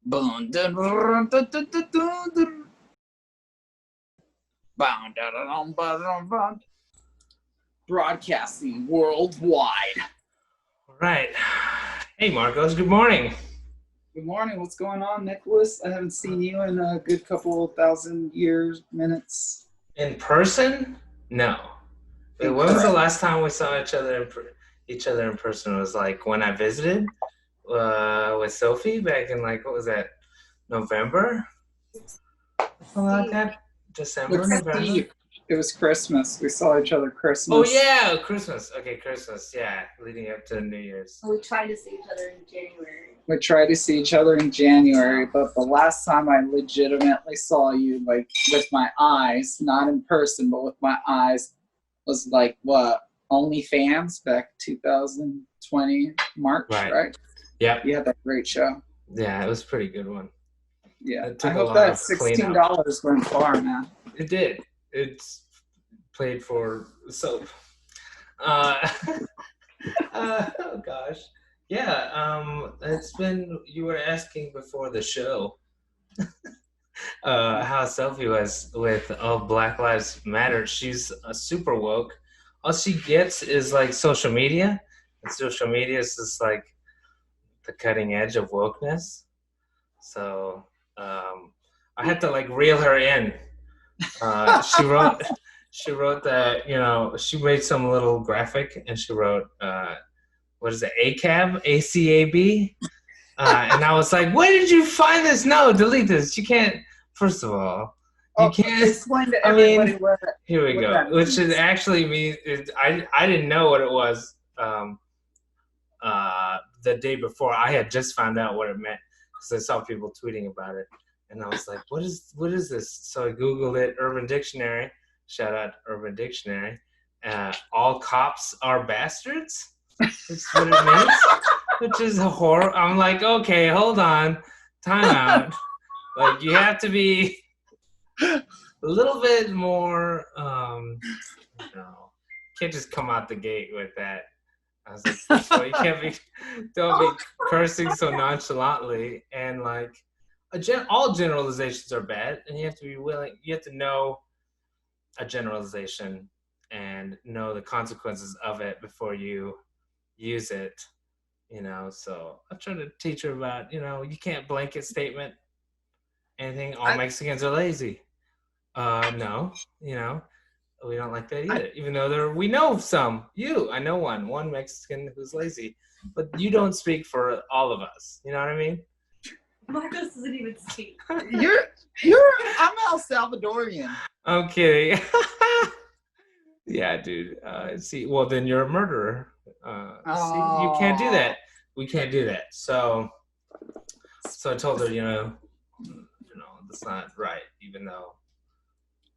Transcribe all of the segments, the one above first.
Boom, dun, dun, dun, dun, dun, dun, dun. Bow, dun, dun, dun, dun, dun. Broadcasting worldwide. All right. Hey, Marcos. Good morning. Good morning. What's going on, Nicholas? I haven't seen you in a good couple thousand years, minutes. In person? No. Wait, when was the Incorrect. last time we saw each other in person? It was like when I visited with Sophie back in like what was that? November? Something like that. December, Let's November. see. It was Christmas. We saw each other Oh Christmas. yeah, Christmas. Okay, Christmas. Yeah, leading up to New Year's. We tried to see each other in January. We tried to see each other in January, but the last time I legitimately saw you, like with my eyes, not in person, but with my eyes, was like what? OnlyFans back 2020 March, right? Yep. You had that great show. Yeah, it was a pretty good one. Yeah, It took I a hope lot that of cleanup. $16 went far, man. It did. It's played for soap. Uh, oh gosh. Yeah, it's been, you were asking before the show how Sophie was with Black Lives Matter. She's super woke. All she gets is like social media. And social media is just like the cutting edge of wokeness. So I had to like reel her in. She wrote that, she made some little graphic and she wrote, what is it, ACAB, ACAB? And I was like, where did you find this? No, delete this. You can't, first of all, you can't. Explain to everybody what Here we go. that Which means. is actually means, I didn't know what it was the day before. I had just found out what it meant because I saw people tweeting about it. And I was like, what is this? So I Googled it, Urban Dictionary. Shout out Urban Dictionary. All cops are bastards. That's what it means. Which is a horror. I'm like, okay, hold on. Time out. Like, you have to be a little bit more, can't just come out the gate with that. I was like, first of all, don't be cursing so nonchalantly. And like, all generalizations are bad, and you have to be willing. You have to know a generalization and know the consequences of it before you use it. So I'm trying to teach her about, you can't blanket statement anything. All Mexicans are lazy. No, we don't like that either. Even though we know some. I know one Mexican who's lazy, but you don't speak for all of us. You know what I mean? Marcos doesn't even speak. I'm El Salvadorian. I'm kidding. Yeah, dude. Well, then you're a murderer. See, you can't do that. We can't do that. So I told her, that's not right, even though.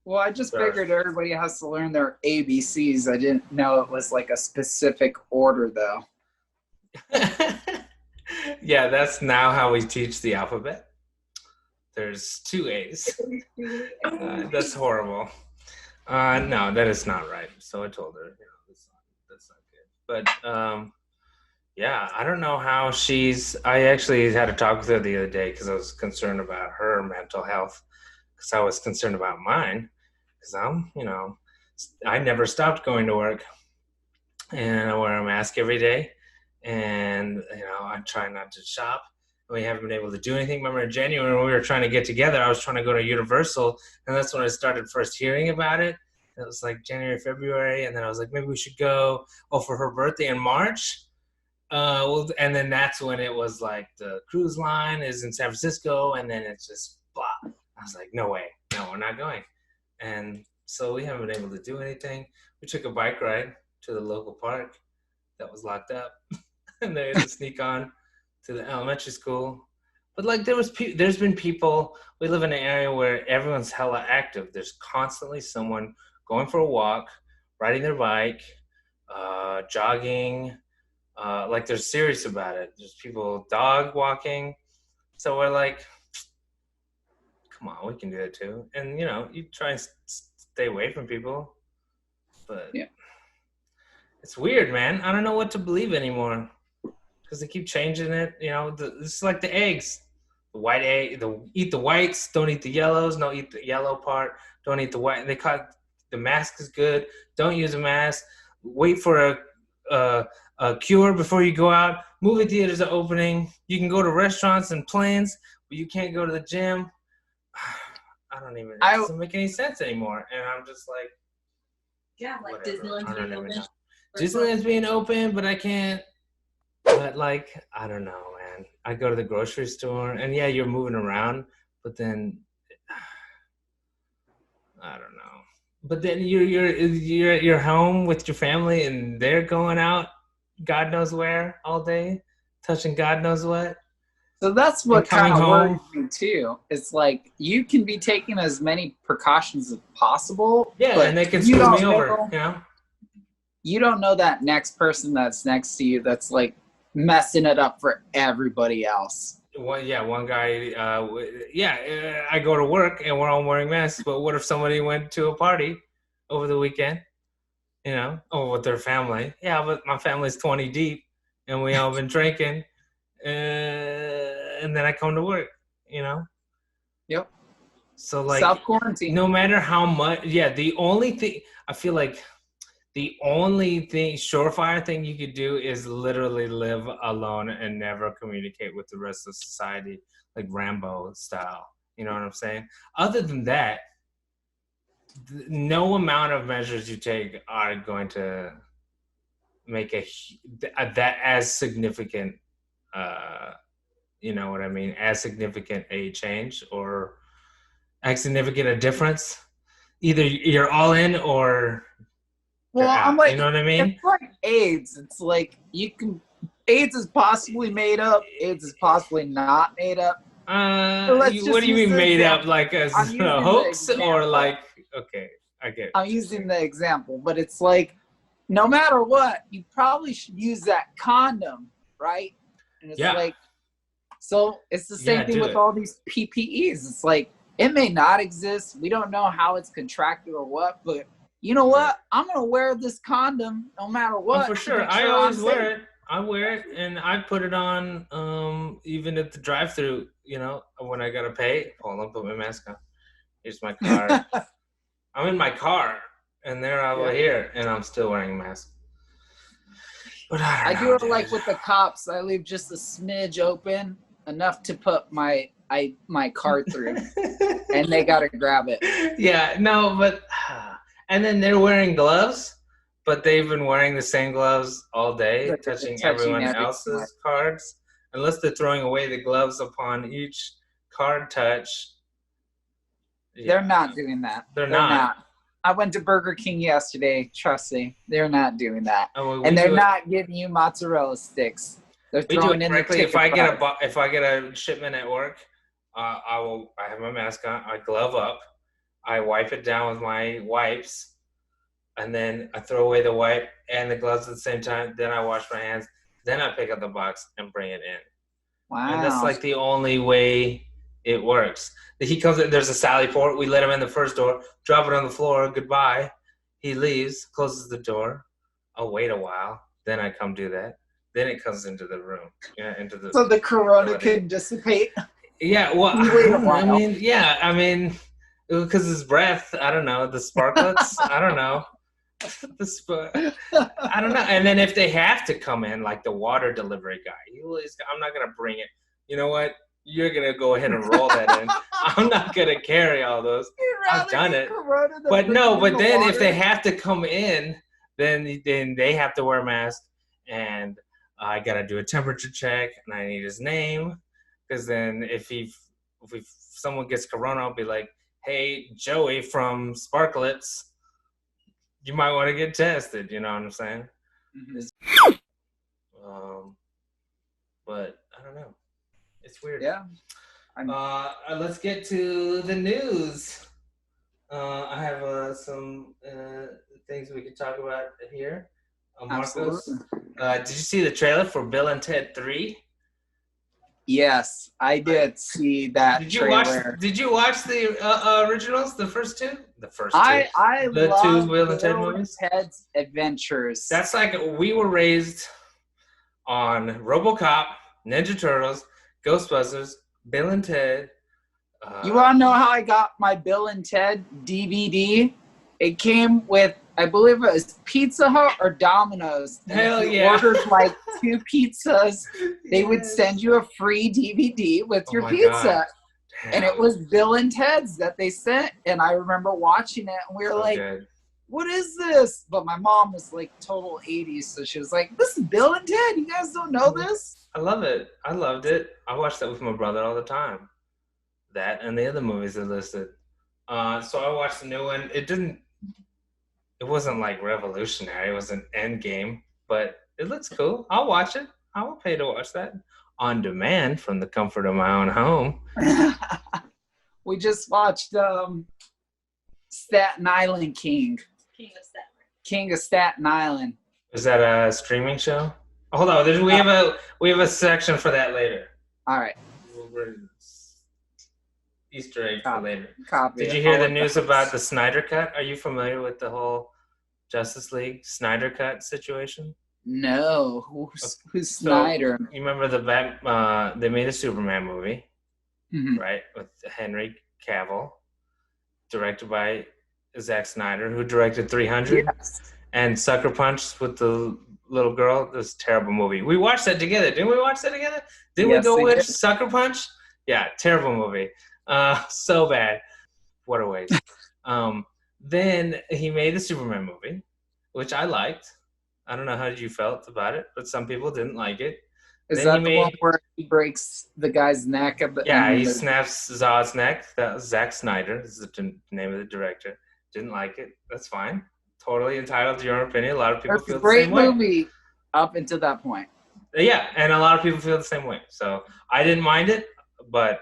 Well, I just figured everybody has to learn their ABCs. I didn't know it was like a specific order, though. Yeah, that's now how we teach the alphabet. There's 2 A's. That's horrible. No, that is not right. So I told her, that's not good. But yeah, I don't know how I actually had a talk with her the other day because I was concerned about her mental health because I was concerned about mine because I never stopped going to work and I wear a mask every day and, I try not to shop. We haven't been able to do anything. Remember in January when we were trying to get together, I was trying to go to Universal, and that's when I started first hearing about it. It was like January, February, and then I was like, maybe we should go. Oh, for her birthday in March. And then that's when it was like the cruise line is in San Francisco, and then it's just blah. I was like, no way, no, we're not going. And so we haven't been able to do anything. We took a bike ride to the local park that was locked up, and they had to sneak on to the elementary school. But like there's been people, we live in an area where everyone's hella active. There's constantly someone going for a walk, riding their bike, jogging, like they're serious about it. There's people dog walking. So we're like, come on, we can do that too. And you try and stay away from people, but yeah. It's weird, man. I don't know what to believe anymore. Because they keep changing it, it's like the eggs. eat the whites, don't eat the yellows, no eat the yellow part, don't eat the white. They call the mask is good, don't use a mask, wait for a cure before you go out. Movie theaters are opening. You can go to restaurants and planes, but you can't go to the gym. It doesn't make any sense anymore. And I'm just like, Yeah, like whatever. Disneyland's I don't being even open. know. Disneyland's being open, but I can't. But like, I don't know, man. I go to the grocery store, and yeah, you're moving around, but then I don't know. But then you're at your home with your family, and they're going out, God knows where, all day, touching God knows what. So that's what And coming kind of worries home. me too. It's like you can be taking as many precautions as possible. Yeah, but and they can you screw me don't over, know- you know? You don't know that next person that's next to you that's like messing it up for everybody else. One guy, I go to work and we're all wearing masks, but what if somebody went to a party over the weekend, with their family? Yeah, but my family's 20 deep and we all been drinking, and then I come to work, Yep. So like, Self-quarantine. no matter how much, the only thing, I feel like the only thing, surefire thing you could do is literally live alone and never communicate with the rest of society, like Rambo style. You know what I'm saying? Other than that, no amount of measures you take are going to make that as significant, as significant a change or as significant a difference. Either you're all in or Well, I'm like, you know what I mean? It's like AIDS. It's like AIDS is possibly made up. AIDS is possibly not made up. What do you mean made up? Like a hoax or like? Okay, I get. I'm using the example, but it's like, no matter what, you probably should use that condom, right? And it's like, so it's the same thing with all these PPEs. It's like it may not exist. We don't know how it's contracted or what, but you know what? I'm gonna wear this condom no matter what. Oh, for sure. I always wear it. I wear it, and I put it on even at the drive-thru. When I gotta pay, hold on, put my mask on. Here's my card. I'm in my car, and they're over here, and I'm still wearing a mask. But I do it like with the cops. I leave just a smidge open, enough to put my card through, and they gotta grab it. Yeah, no, but. And then they're wearing gloves, but they've been wearing the same gloves all day, touching everyone else's cards. Unless they're throwing away the gloves upon each card touch. They're not doing that. They're not. I went to Burger King yesterday. Trust me, they're not doing that. And they're not giving you mozzarella sticks. They're throwing in the ticket if I get a shipment at work, I have my mask on, I glove up. I wipe it down with my wipes, and then I throw away the wipe and the gloves at the same time. Then I wash my hands. Then I pick up the box and bring it in. Wow. And that's like the only way it works. He comes in, there's a Sally port. We let him in the first door, drop it on the floor, goodbye. He leaves, closes the door. I'll wait a while. Then I come do that. Then it comes into the room. So the corona can dissipate? Yeah, well, I mean, because his breath, I don't know, the sparklets, I don't know. I don't know. And then if they have to come in, like the water delivery guy, I'm not going to bring it. You know what? You're going to go ahead and roll that in. I'm not going to carry all those. I've done it. But then if they have to come in, then they have to wear a mask. And I got to do a temperature check, and I need his name. Because then if someone gets corona, I'll be like, hey, Joey from Sparklets, you might want to get tested. You know what I'm saying? Mm-hmm. But I don't know. It's weird. Yeah. Let's get to the news. I have some things we could talk about here. Marcos, did you see the trailer for Bill and Ted 3? Yes, I did see that trailer. Did you watch the originals, the first two? I love two Bill and Ted movies. Ted's Adventures. That's like we were raised on RoboCop, Ninja Turtles, Ghostbusters, Bill and Ted. You want to know how I got my Bill and Ted DVD? It came with, I believe it was Pizza Hut or Domino's. And Hell if you yeah. ordered like 2 pizzas, they would Yes. send you a free DVD with Oh your my pizza. God. And it was Bill and Ted's that they sent. And I remember watching it and we were So like, good. what is this? But my mom was like total 80s. So she was like, this is Bill and Ted. You guys don't know this? I love it. I loved it. I watched that with my brother all the time. That and the other movies they listed. So I watched the new one. It wasn't like revolutionary. It was an end game, but it looks cool. I'll watch it. I will pay to watch that on demand from the comfort of my own home. We just watched Staten Island King. King of Staten Island. Is that a streaming show? Hold on. We have a section for that later. All right. Easter egg for later. Copy. Did you hear the news about the Snyder Cut? Are you familiar with the whole Justice League Snyder Cut situation? No. Who's Snyder? So, you remember they made a Superman movie, right, with Henry Cavill, directed by Zack Snyder, who directed 300, Yes. and Sucker Punch with the little girl. This is a terrible movie. We watched that together. Didn't we watch that together? Didn't Yes, we go we watch did. Sucker Punch? Yeah, terrible movie. So bad. What a waste. Then he made the Superman movie, which I liked. I don't know how you felt about it, but some people didn't like it. Is Then that he the one where he breaks the guy's neck? Yeah, he snaps Zod's neck. That was Zack Snyder. This is the name of the director. Didn't like it. That's fine. Totally entitled to your opinion. A lot of people It's feel a the great same way. movie up until that point. Yeah, and a lot of people feel the same way. So I didn't mind it, but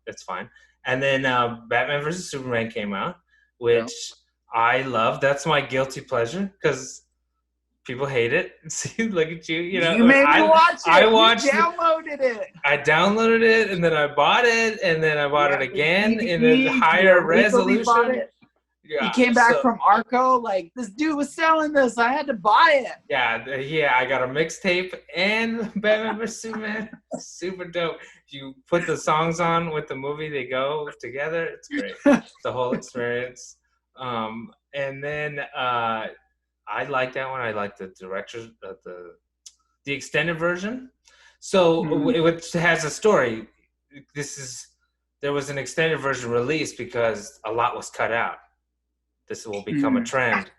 it's fine. And then Batman vs. Superman came out, which I love. That's my guilty pleasure because people hate it. See, look at you. You made me watch it. I watched You downloaded it. I downloaded it, and then I bought it, and then I bought it again in a higher resolution. Yeah, he came back from Arco like, this dude was selling this. I had to buy it. Yeah. I got a mixtape and Batman vs. Superman. Super dope. You put the songs on with the movie, they go together. It's great. The whole experience. And then I like that one. I like the director's the extended version. So which has a story. There was an extended version released because a lot was cut out. This will become a trend.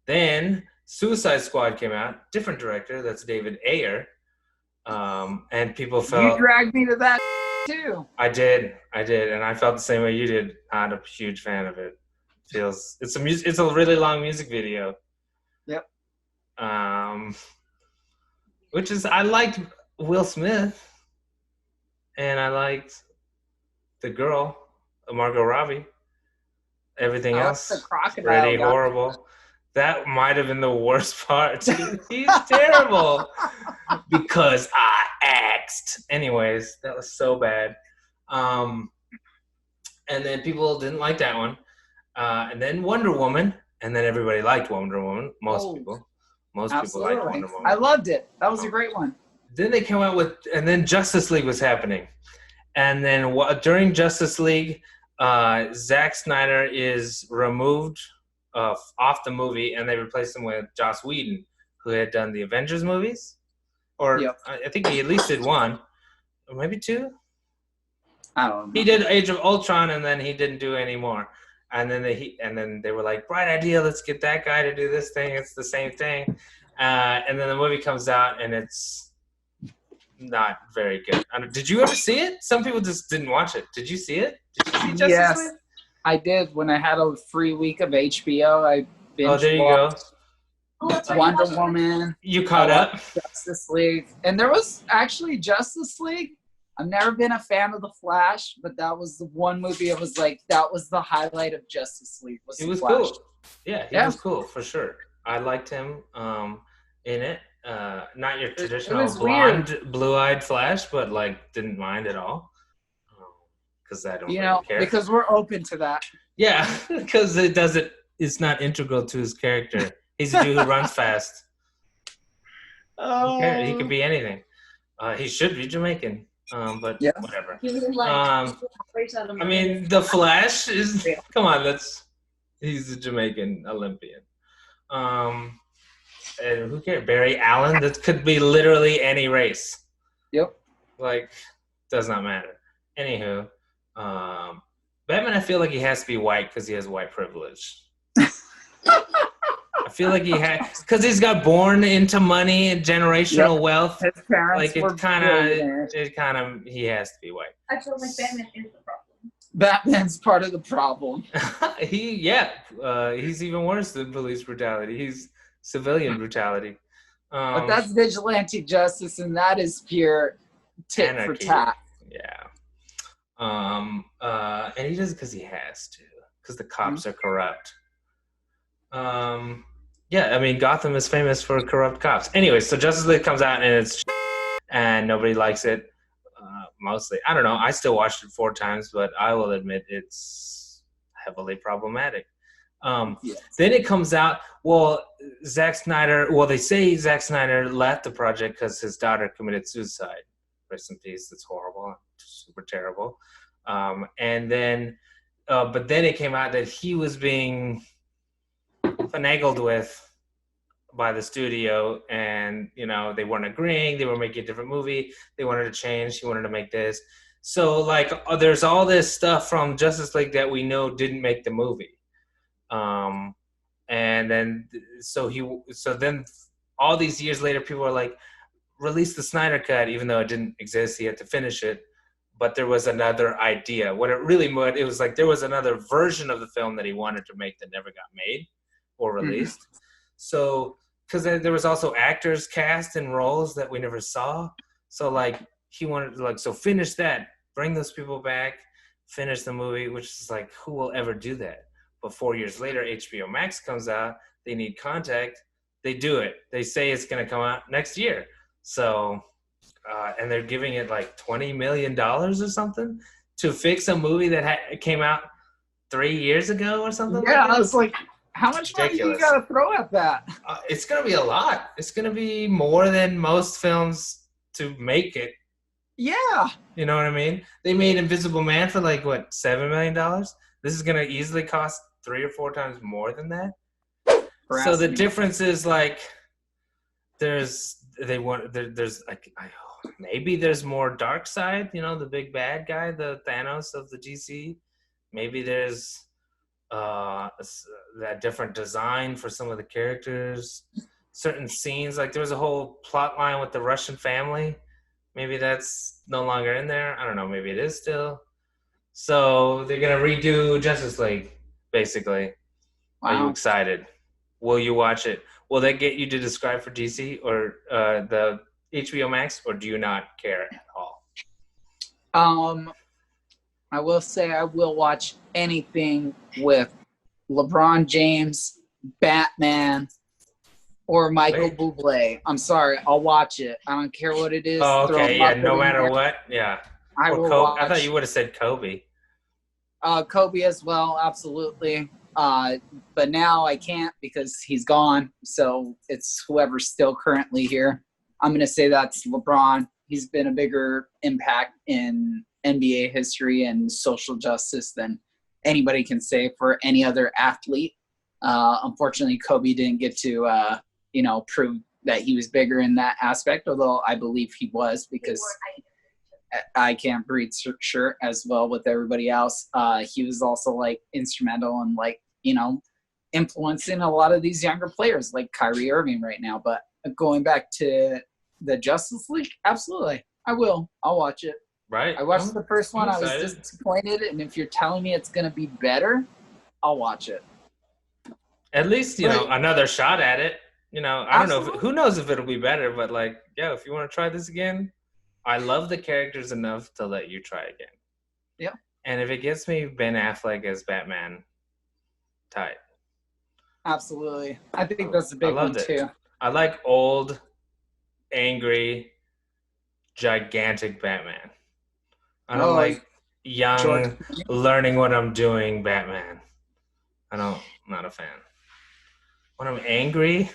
Then Suicide Squad came out, different director, that's David Ayer. And people felt... You dragged me to that too. I did, and I felt the same way you did. Not a huge fan of it. It's a really long music video. Yep. Which is, I liked Will Smith, and I liked the girl, Margot Robbie. Everything else, pretty horrible. That might have been the worst part. He's terrible. Because I asked. Anyways, that was so bad. And then people didn't like that one. And then Wonder Woman. And then everybody liked Wonder Woman. Most people liked Wonder Woman. I loved it. That was a great one. Then they came out with, and then Justice League was happening. And then during Justice League, Zack Snyder is removed off the movie, and they replaced him with Joss Whedon, who had done the Avengers movies, or I think he at least did one, or maybe two. I don't know. He did Age of Ultron, and then he didn't do any more. And then they were like, bright idea, let's get that guy to do this thing. It's the same thing. And then the movie comes out, and it's not very good. Did you ever see it? Some people just didn't watch it. Did you see it? Did you see Justice League? I did. When I had a free week of HBO, I binge there you go. Wonder Woman. You caught up? Justice League. And there was actually Justice League. I've never been a fan of The Flash, but that was the one movie I was like, that was the highlight of Justice League. He was cool. Yeah, he was cool for sure. I liked him in it. Not your traditional blonde, blue-eyed Flash, but like didn't mind at all. Because I don't really care. Because we're open to that. Yeah, because it's not integral to his character. He's a dude who runs fast. He could be anything. He should be Jamaican. But Yeah. whatever. He was like, race out of I money. mean, the Flash is come on. He's a Jamaican Olympian. And who cares? Barry Allen. That could be literally any race. Yep. Like, does not matter. Anywho, Batman, I feel like he has to be white because he has white privilege. I feel like he had, because he's got born into money and generational wealth. His parents Like were billionaires. he has to be white. I feel like Batman is the problem. Batman's part of the problem. He's even worse than police brutality. He's civilian brutality. But that's vigilante justice, and that is pure tit for Anarchy. tat. Yeah. And he does it because he has to, because the cops are corrupt. Yeah, I mean, Gotham is famous for corrupt cops. Anyway, so Justice League comes out and it's and nobody likes it. Mostly, I don't know. I still watched it 4 times, but I will admit it's heavily problematic. Then it comes out. Well, Zack Snyder. Well, they say Zack Snyder left the project because his daughter committed suicide. Rest in peace. That's horrible. Super terrible. And then, but then it came out that he was being finagled with by the studio, and they weren't agreeing. They were making a different movie. They wanted to change. He wanted to make this. So like, there's all this stuff from Justice League that we know didn't make the movie. And then so then all these years later, people are like, release the Snyder Cut, even though it didn't exist. He had to finish it. But there was another idea. What it really meant, it was like there was another version of the film that he wanted to make that never got made or released. Mm-hmm. So, because there was also actors cast in roles that we never saw. So, like, he wanted to, so finish that, bring those people back, finish the movie, which is like, who will ever do that? But 4 years later, HBO Max comes out. They need contact. They do it. They say it's going to come out next year. So, and they're giving it like $20 million or something to fix a movie that came out 3 years ago or something. Yeah, like that. I was like, how much money do you got to throw at that? It's going to be a lot. It's going to be more than most films to make it. Yeah. You know what I mean? They made Invisible Man for like, what, $7 million? This is going to easily cost 3 or 4 times more than that. So the difference is like, there's like, maybe there's more dark side, the big bad guy, the Thanos of the DC. Maybe there's that different design for some of the characters, certain scenes. Like there was a whole plot line with the Russian family. Maybe that's no longer in there. I don't know. Maybe it is still. So they're going to redo Justice League, basically. Wow. Are you excited? Will you watch it? Will that get you to subscribe for DC or the HBO Max, or do you not care at all? I will say I will watch anything with LeBron James, Batman, or Michael Bublé. I'm sorry, I'll watch it. I don't care what it is. Oh, okay, yeah, no matter what, yeah. I will watch. I thought you would have said Kobe. Kobe as well, absolutely. But now I can't because he's gone. So it's whoever's still currently here. I'm going to say that's LeBron. He's been a bigger impact in NBA history and social justice than anybody can say for any other athlete. Unfortunately, Kobe didn't get to, prove that he was bigger in that aspect, although I believe he was because I can't breathe shirt as well with everybody else. He was also like instrumental in influencing a lot of these younger players like Kyrie Irving right now. But going back to the Justice League, absolutely. I'll watch it. Right. I watched the first one. I was disappointed. And if you're telling me it's going to be better, I'll watch it. At least, another shot at it. I don't know. Who knows if it'll be better, but if you want to try this again, I love the characters enough to let you try again. Yeah. And if it gets me Ben Affleck as Batman, tight. Absolutely. I think that's a big one too. I like old, angry, gigantic Batman. I don't like young, learning what I'm doing Batman. I'm not a fan. When I'm angry,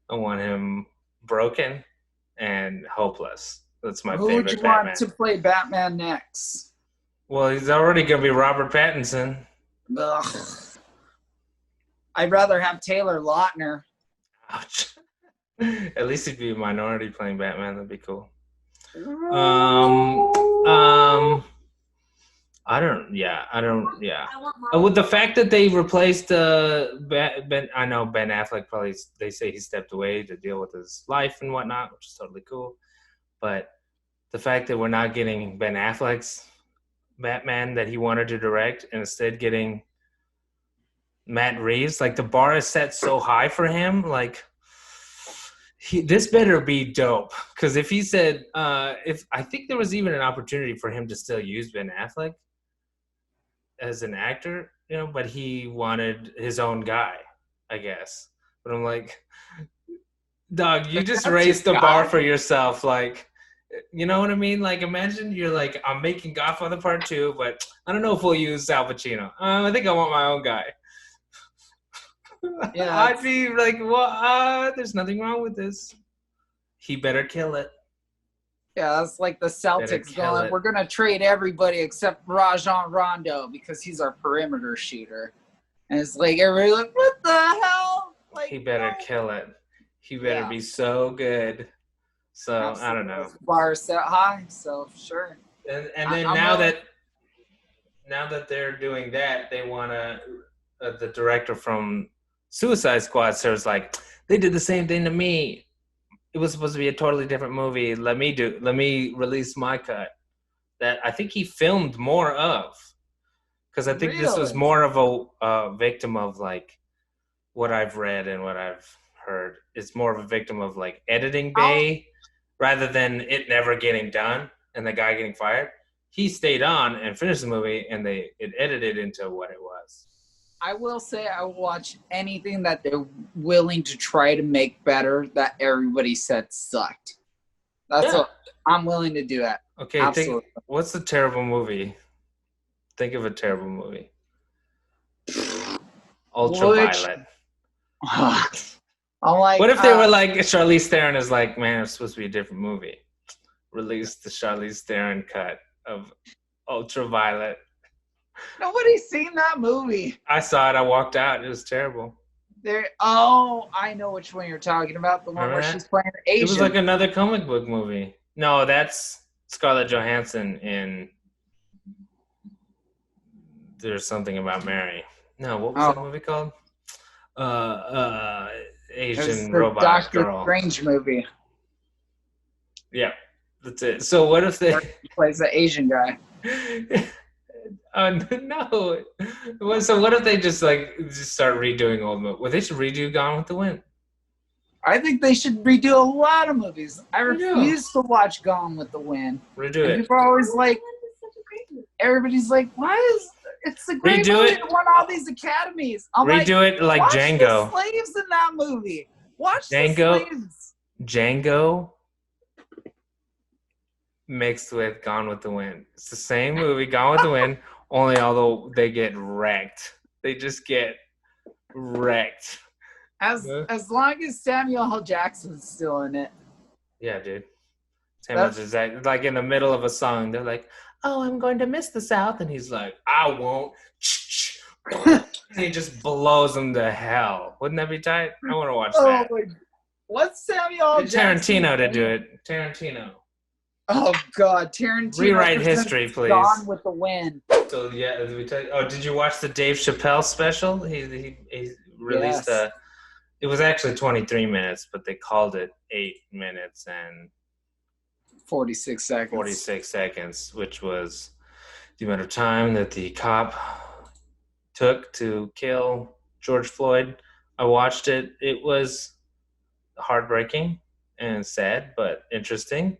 I want him broken and hopeless. That's my Who would favorite you Batman. want to play Batman next? Well, he's already going to be Robert Pattinson. Ugh. I'd rather have Taylor Lautner. Ouch. At least he'd be a minority playing Batman. That'd be cool. I don't. With the fact that they replaced Ben, I know Ben Affleck probably. They say he stepped away to deal with his life and whatnot, which is totally cool. But the fact that we're not getting Ben Affleck's Batman that he wanted to direct, and instead getting Matt Reeves, like the bar is set so high for him, like. This better be dope, because if he said, if I think there was even an opportunity for him to still use Ben Affleck as an actor, but he wanted his own guy, I guess. But I'm like, dog, you just raised the bar for yourself, like, you know what I mean? Like, imagine you're like, I'm making Godfather Part 2, but I don't know if we'll use Al Pacino. I think I want my own guy. Yeah, I'd be like, well, there's nothing wrong with this. He better kill it. Yeah, that's like the Celtics going, we're going to trade everybody except Rajon Rondo because he's our perimeter shooter. And it's like, everybody's like, what the hell? Like, he better kill it. He better be so good. So, absolutely. I don't know. Bar set high, so sure. And then now that they're doing that, they want the director from Suicide Squad says like, they did the same thing to me. It was supposed to be a totally different movie. Let me release my cut. That I think he filmed more of, because I think this was more of a victim of like what I've read and what I've heard. It's more of a victim of like editing bay rather than it never getting done and the guy getting fired. He stayed on and finished the movie, and it edited into what it was. I will say I will watch anything that they're willing to try to make better that everybody said sucked. That's what I'm willing to do that. Okay, what's a terrible movie? Think of a terrible movie. Ultraviolet. I'm like, what if they were like, Charlize Theron is like, man, it's supposed to be a different movie. Release the Charlize Theron cut of Ultraviolet. Nobody's seen that movie. I saw it. I walked out. It was terrible. I know which one you're talking about. The one where she's playing Asian. It was like another comic book movie. No, that's Scarlett Johansson in There's Something About Mary. No, what was that movie called? Asian robot Doctor girl. Strange movie. Yeah, that's it. So what if they plays the Asian guy? No. So what if they just start redoing old movies? Well, they should redo Gone with the Wind. I think they should redo a lot of movies. I refuse to watch Gone with the Wind. Redo it. People are always like, everybody's like, why is it's a great movie? It won all these academies. I'm redo it like watch Django. The slaves in that movie. Watch Django. The slaves. Django mixed with Gone with the Wind. It's the same movie, Gone with the Wind, only although they get wrecked. They just get wrecked. As long as Samuel L. Jackson's still in it. Yeah, dude. Samuel Jackson, like in the middle of a song, they're like, "Oh, I'm going to miss the South," and he's like, "I won't." And he just blows them to hell. Wouldn't that be tight? I want to watch that. What's Samuel L. Jackson? Tarantino to do it. Tarantino. Oh God, Tarantino. Rewrite history, please. Gone with the Wind. So yeah, did you watch the Dave Chappelle special? He released it was actually 23 minutes, but they called it 8 minutes and 46 seconds. 46 seconds, which was the amount of time that the cop took to kill George Floyd. I watched it. It was heartbreaking and sad, but interesting.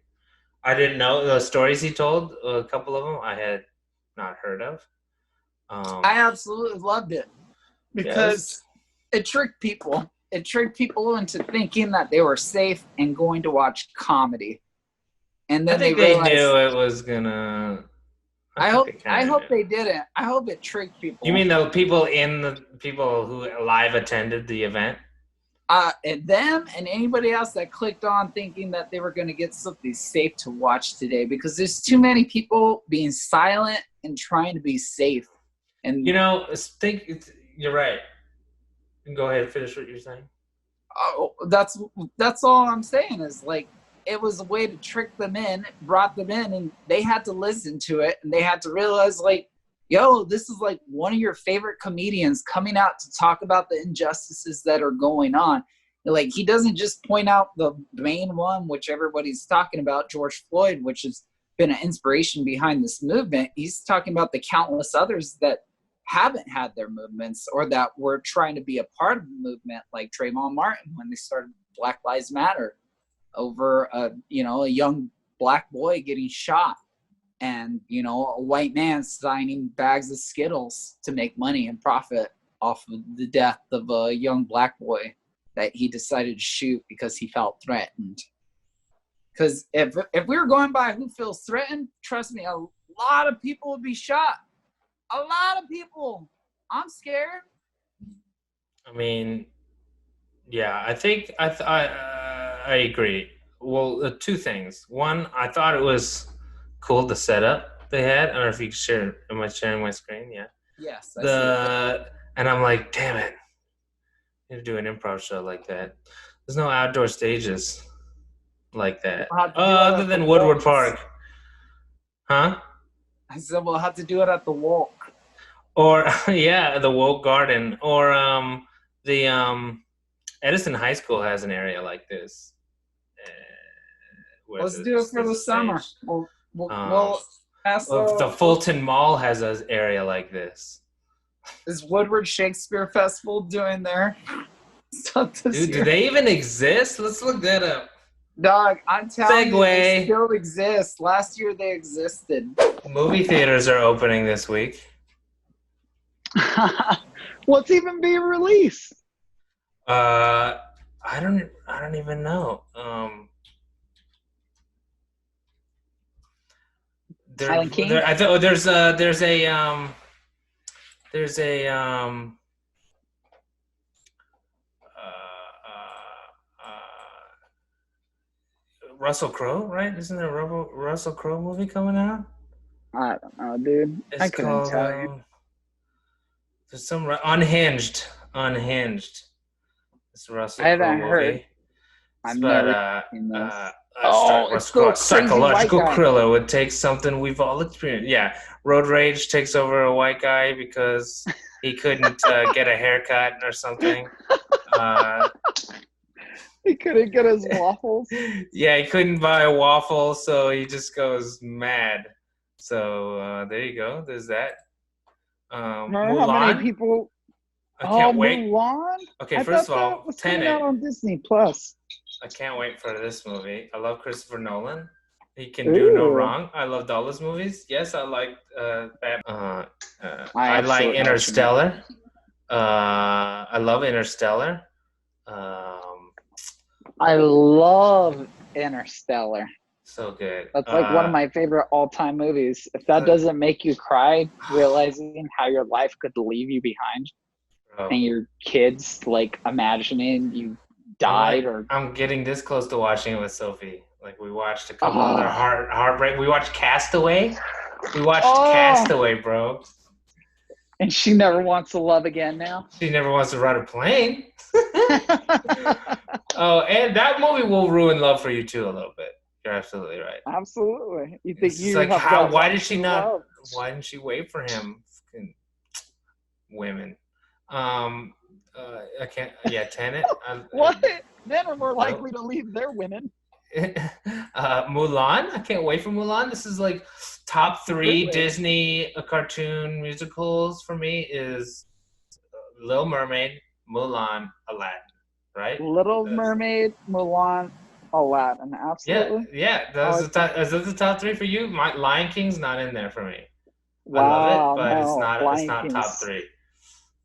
I didn't know the stories he told. A couple of them I had not heard of. I absolutely loved it because it tricked people. It tricked people into thinking that they were safe and going to watch comedy. And then they knew it was gonna. I hope they didn't. I hope it tricked people. You mean the people who live attended the event? And them and anybody else that clicked on thinking that they were going to get something safe to watch today, because there's too many people being silent and trying to be safe. And you're right. Go ahead, finish what you're saying. oh, that's all I'm saying is like it was a way to trick them in, brought them in, and they had to listen to it, and they had to realize like, yo, this is like one of your favorite comedians coming out to talk about the injustices that are going on. Like, he doesn't just point out the main one, which everybody's talking about, George Floyd, which has been an inspiration behind this movement. He's talking about the countless others that haven't had their movements or that were trying to be a part of the movement, like Trayvon Martin when they started Black Lives Matter over a young black boy getting shot. And, a white man signing bags of Skittles to make money and profit off of the death of a young black boy that he decided to shoot because he felt threatened. Because if we were going by who feels threatened, trust me, a lot of people would be shot. A lot of people. I'm scared. I mean, yeah, I think I agree. Well, two things. One, I thought it was cool the setup they had. I don't know if you can share. Am I sharing my screen? Yeah. Yes. I see. And I'm like, damn it. You need to do an improv show like that. There's no outdoor stages like that. Other than Woodward Park. Huh? I said we'll have to do it at the Walk. Or, yeah, the Woke Garden. Or the Edison High School has an area like this. Let's do it for the summer. We'll ask the Fulton Mall has an area like this. Is Woodward Shakespeare Festival doing their stuff this year? Do they even exist? Let's look that up. Dog, I'm telling you, they Segue. still exist. Last year they existed. Movie theaters are opening this week. What's even being released? I don't even know. Silent King? There's a Russell Crowe, right? Isn't there a Russell Crowe movie coming out? I don't know, dude. I couldn't tell you. There's some Unhinged. It's a Russell I haven't Crowe heard. movie. I've never seen this. It's the psychological thriller would take something we've all experienced. Yeah, road rage takes over a white guy because he couldn't get a haircut or something. He couldn't get his waffles. Yeah, he couldn't buy a waffle, so he just goes mad. So there you go. There's that. Remember Mulan? how many people? I can't wait. Mulan? Okay, first of all, was Tenet. coming out on Disney Plus. I can't wait for this movie. I love Christopher Nolan. He can do no wrong. I loved all his movies. Yes, I like Batman. I like Interstellar. I love Interstellar. I love Interstellar. So good. That's like one of my favorite all-time movies. If that doesn't make you cry, realizing how your life could leave you behind, and your kids like imagining you died, or I'm getting this close to watching it with Sophie. Like we watched a couple other heartbreak. We watched Castaway. Castaway, bro. And she never wants to love again now. She never wants to ride a plane. Oh, and that movie will ruin love for you too a little bit. You're absolutely right. Absolutely. You think it's like why did she not? Why didn't she wait for him? Fucking women. I can't. Yeah, Tenet. What? Men are more likely to leave their women. Mulan. I can't wait for Mulan. This is like top 3 Disney cartoon musicals for me is Little Mermaid, Mulan, Aladdin. Right? Little Mermaid, Mulan, Aladdin. Absolutely. Yeah. Is that the top 3 for you? My Lion King's not in there for me. Wow, I love it, but no, it's not top 3.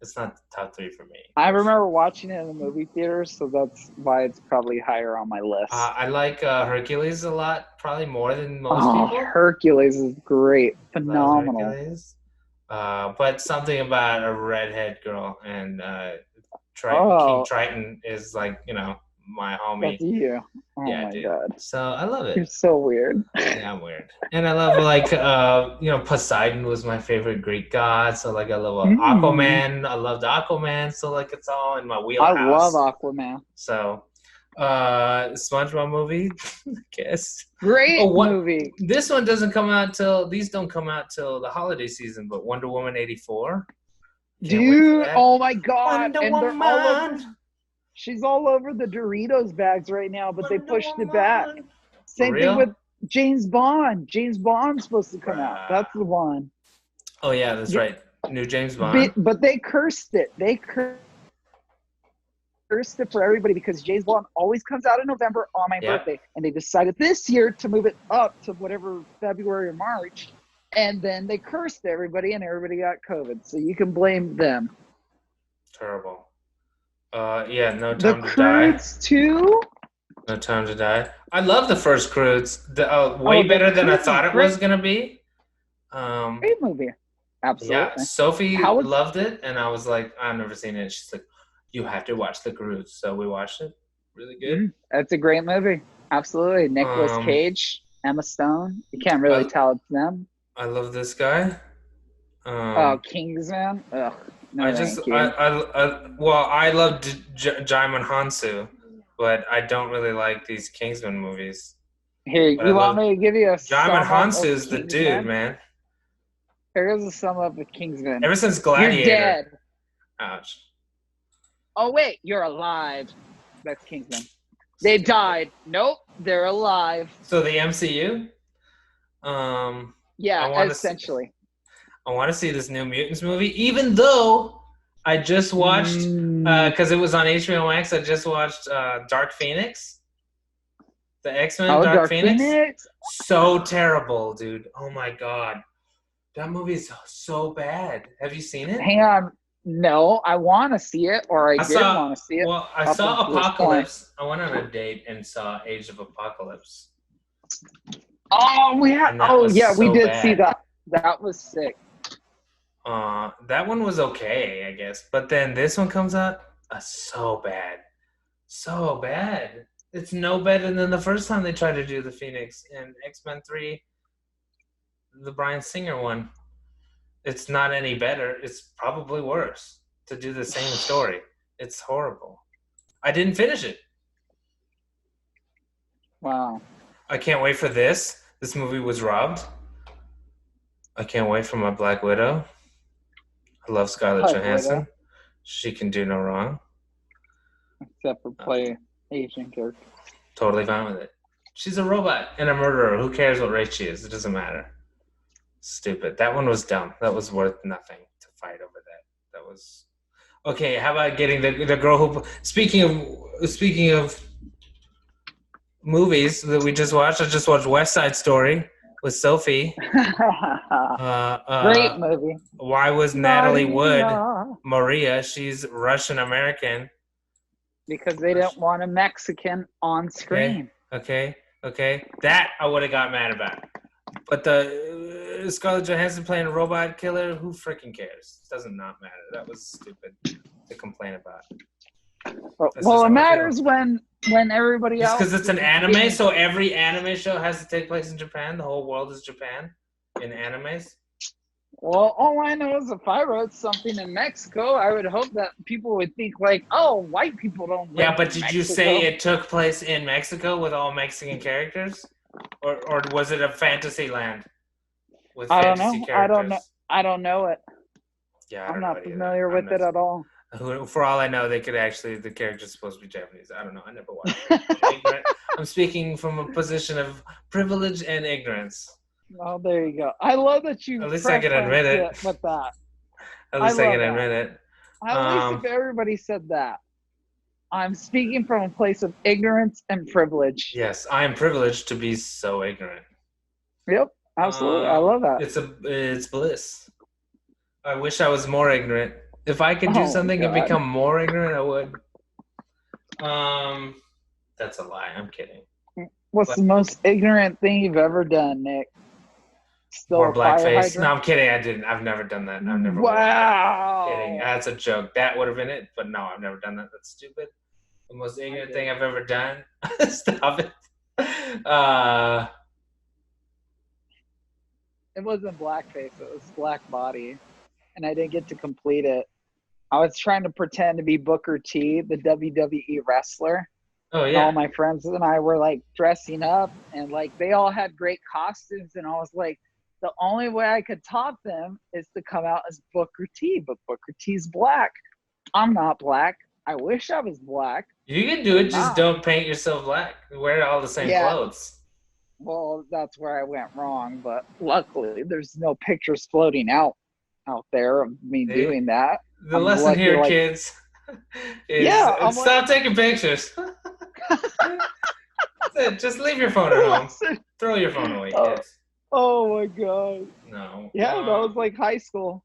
It's not top 3 for me. I remember watching it in the movie theaters, so that's why it's probably higher on my list. I like Hercules a lot, probably more than most people. Hercules is great, phenomenal. Hercules. But something about a redhead girl and King Triton is like, my homie. That's you. Oh Yeah, my dude. god. So I love You're it. so weird. Yeah, I'm weird. And I love Poseidon was my favorite Greek god. So like I love Aquaman. I loved Aquaman. So like it's all in my I wheelhouse. love Aquaman. So SpongeBob movie, I guess. Great movie. This one doesn't come out till these don't come out till the holiday season, but Wonder Woman 84. Dude, oh my god. Wonder and Woman. they're all over, she's all over the Doritos bags right now, but they pushed it back. Same thing with James Bond. James Bond's supposed to come out. That's the one. Oh yeah, that's right. New James Bond. But they cursed it. They cursed it for everybody because James Bond always comes out in November on my birthday. And they decided this year to move it up to whatever February or March. And then they cursed everybody and everybody got COVID. So you can blame them. Terrible. Yeah, No Time the to Die. Croods too? No Time to Die. I love the first Croods. Way better than I thought it was going to be. Great movie. Absolutely. Yeah, Sophie loved it. And I was like, I've never seen it. She's like, you have to watch the Croods. So we watched it. Really good. That's a great movie. Absolutely. Nicolas Cage, Emma Stone. You can't really tell it's them. I love this guy. Kingsman. Ugh. No, I love Jaimin Hansu, but I don't really like these Kingsman movies. Here, you want me to give you a Jaimin Hansu is the dude, man. Here's a sum up of Kingsman. Ever since Gladiator. You're dead. Ouch. Oh wait, you're alive. That's Kingsman. They died. Nope, they're alive. So the MCU? Yeah, essentially. I want to see this New Mutants movie, even though I just watched, because it was on HBO Max, I just watched Dark Phoenix. The X-Men Dark Phoenix. So terrible, dude. Oh my god. That movie is so bad. Have you seen it? Hang on. No, I want to see it, or I did want to see it. Well, I saw Apocalypse. I went on a date and saw Age of Apocalypse. Oh, we did see that. That was sick. That one was okay, I guess. But then this one comes out, so bad. So bad. It's no better than the first time they tried to do the Phoenix in X-Men 3, the Bryan Singer one. It's not any better. It's probably worse to do the same story. It's horrible. I didn't finish it. Wow. I can't wait for this. This movie was robbed. I can't wait for my Black Widow. I love Scarlett Johansson. Widow. She can do no wrong. Except for play Asian character. Totally fine with it. She's a robot and a murderer. Who cares what race she is? It doesn't matter. Stupid. That one was dumb. That was worth nothing to fight over that. That was okay. How about getting the girl who? Speaking of movies that we just watched, I just watched West Side Story with Sophie. Great movie. Why was Natalie Wood Maria? She's Russian American. Because they didn't want a Mexican on screen. Okay. That I would have got mad about. But the Scarlett Johansson playing a robot killer, who freaking cares? It doesn't not matter. That was stupid to complain about. Well, it matters when everybody else. Because it's an anime, so every anime show has to take place in Japan. The whole world is Japan in animes. Well, all I know is if I wrote something in Mexico, I would hope that people would think like, "Oh, white people don't." Yeah, but did you say it took place in Mexico with all Mexican characters? Or was it a fantasy land with fantasy characters? I don't know it. Yeah, I'm not familiar with it at all. For all I know, the character's supposed to be Japanese. I don't know. I never watched it. I'm speaking from a position of privilege and ignorance. Oh, there you go. I love that you. At least I can admit it. With that. At least I can admit it. At least if everybody said that. I'm speaking from a place of ignorance and privilege. Yes, I am privileged to be so ignorant. Yep, absolutely. I love that. It's bliss. I wish I was more ignorant. If I could do something and become more ignorant, I would. That's a lie. I'm kidding. What's the most ignorant thing you've ever done, Nick? Still Or a fire blackface. hydrant? No, I'm kidding. I didn't. I've never done that. I've never. Wow. Kidding. That's a joke. That would have been it, but no, I've never done that. That's stupid. The most ignorant thing I've ever done. Stop it. It wasn't blackface. It was black body, and I didn't get to complete it. I was trying to pretend to be Booker T, the WWE wrestler. Oh And all yeah. my friends and I were like dressing up, and like they all had great costumes, and I was like, the only way I could top them is to come out as Booker T, but Booker T's black. I'm not black. I wish I was black. You can do it. I'm Just not. don't paint yourself black. Wear all the same Yeah. clothes. Well, that's where I went wrong, but luckily there's no pictures floating out there of me See? doing that. The I'm lesson lucky, here, like- kids, is Yeah, I'm stop taking pictures. That's it. Just leave your phone at home. Throw your phone away, Oh. kids. Oh my god. No. Yeah, that was like high school.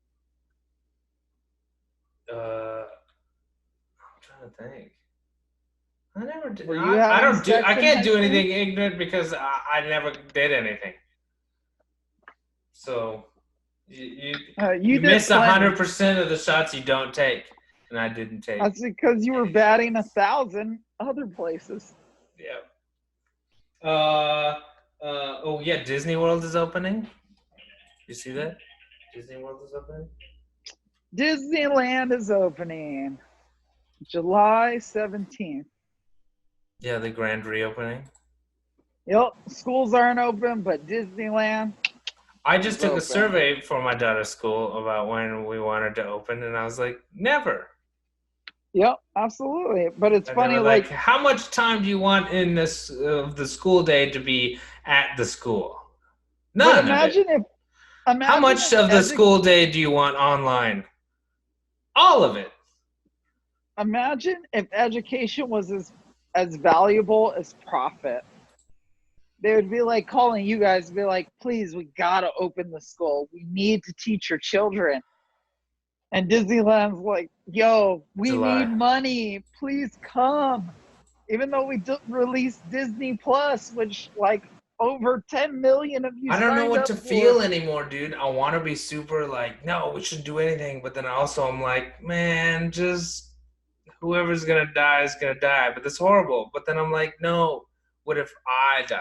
I'm trying to think. I never did. Were you I having don't do. sex I in can't high do school? anything ignorant because I never did anything. So you You did miss plenty. 100% of the shots you don't take, and I didn't take. That's because you were batting 1,000 other places. Yeah. Oh yeah, Disney World is opening. You see that? Disney World is opening. Disneyland is opening July 17th. Yeah, the grand reopening. Yep, schools aren't open, but Disneyland. I just took a Open. survey for my daughter's school about when we wanted to open, and I was like, never. Yep, absolutely. But it's And funny, they were like, how much time do you want in this the school day to be at the school? but None of imagine it. if. Imagine How much if of the school day do you want online? All of it. Imagine if education was as valuable as profit. They would be like calling you guys, be like, please, we gotta open the school. We need to teach your children. And Disneyland's like, yo, we July. need money. Please come. Even though we released Disney Plus, which like over 10 million of you I don't know signed what up to for. feel anymore, dude. I want to be super like, no, we shouldn't do anything. But then also I'm like, man, just whoever's going to die is going to die. But that's horrible. But then I'm like, no, what if I die?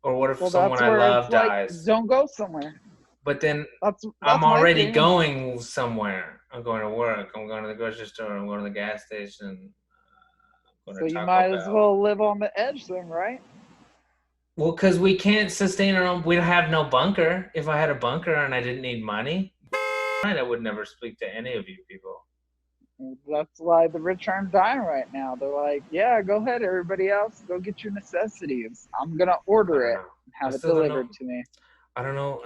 Or what if someone that's I where love it's like, dies? don't go somewhere. But then That's I'm my already thing. going somewhere. I'm going to work. I'm going to the grocery store. I'm going to the gas station. I'm So going to you Taco might as Bell. well live on the edge then, right? Well, because we can't sustain our own. We don't have no bunker. If I had a bunker and I didn't need money, I would never speak to any of you people. That's why the rich aren't dying right now. They're like, yeah, go ahead, everybody else. Go get your necessities. I'm going to order it and have it delivered to me. I don't know.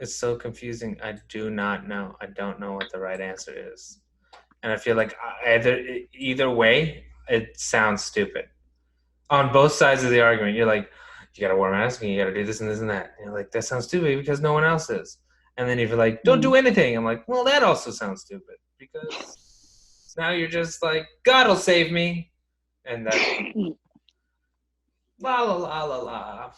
It's so confusing. I do not know. I don't know what the right answer is. And I feel like either way, it sounds stupid. On both sides of the argument, you're like, you got to wear a mask and you got to do this and this and that. And you're like, that sounds stupid because no one else is. And then if you're like, don't do anything, I'm like, well, that also sounds stupid because now you're just like, God will save me. And that's la la la la la.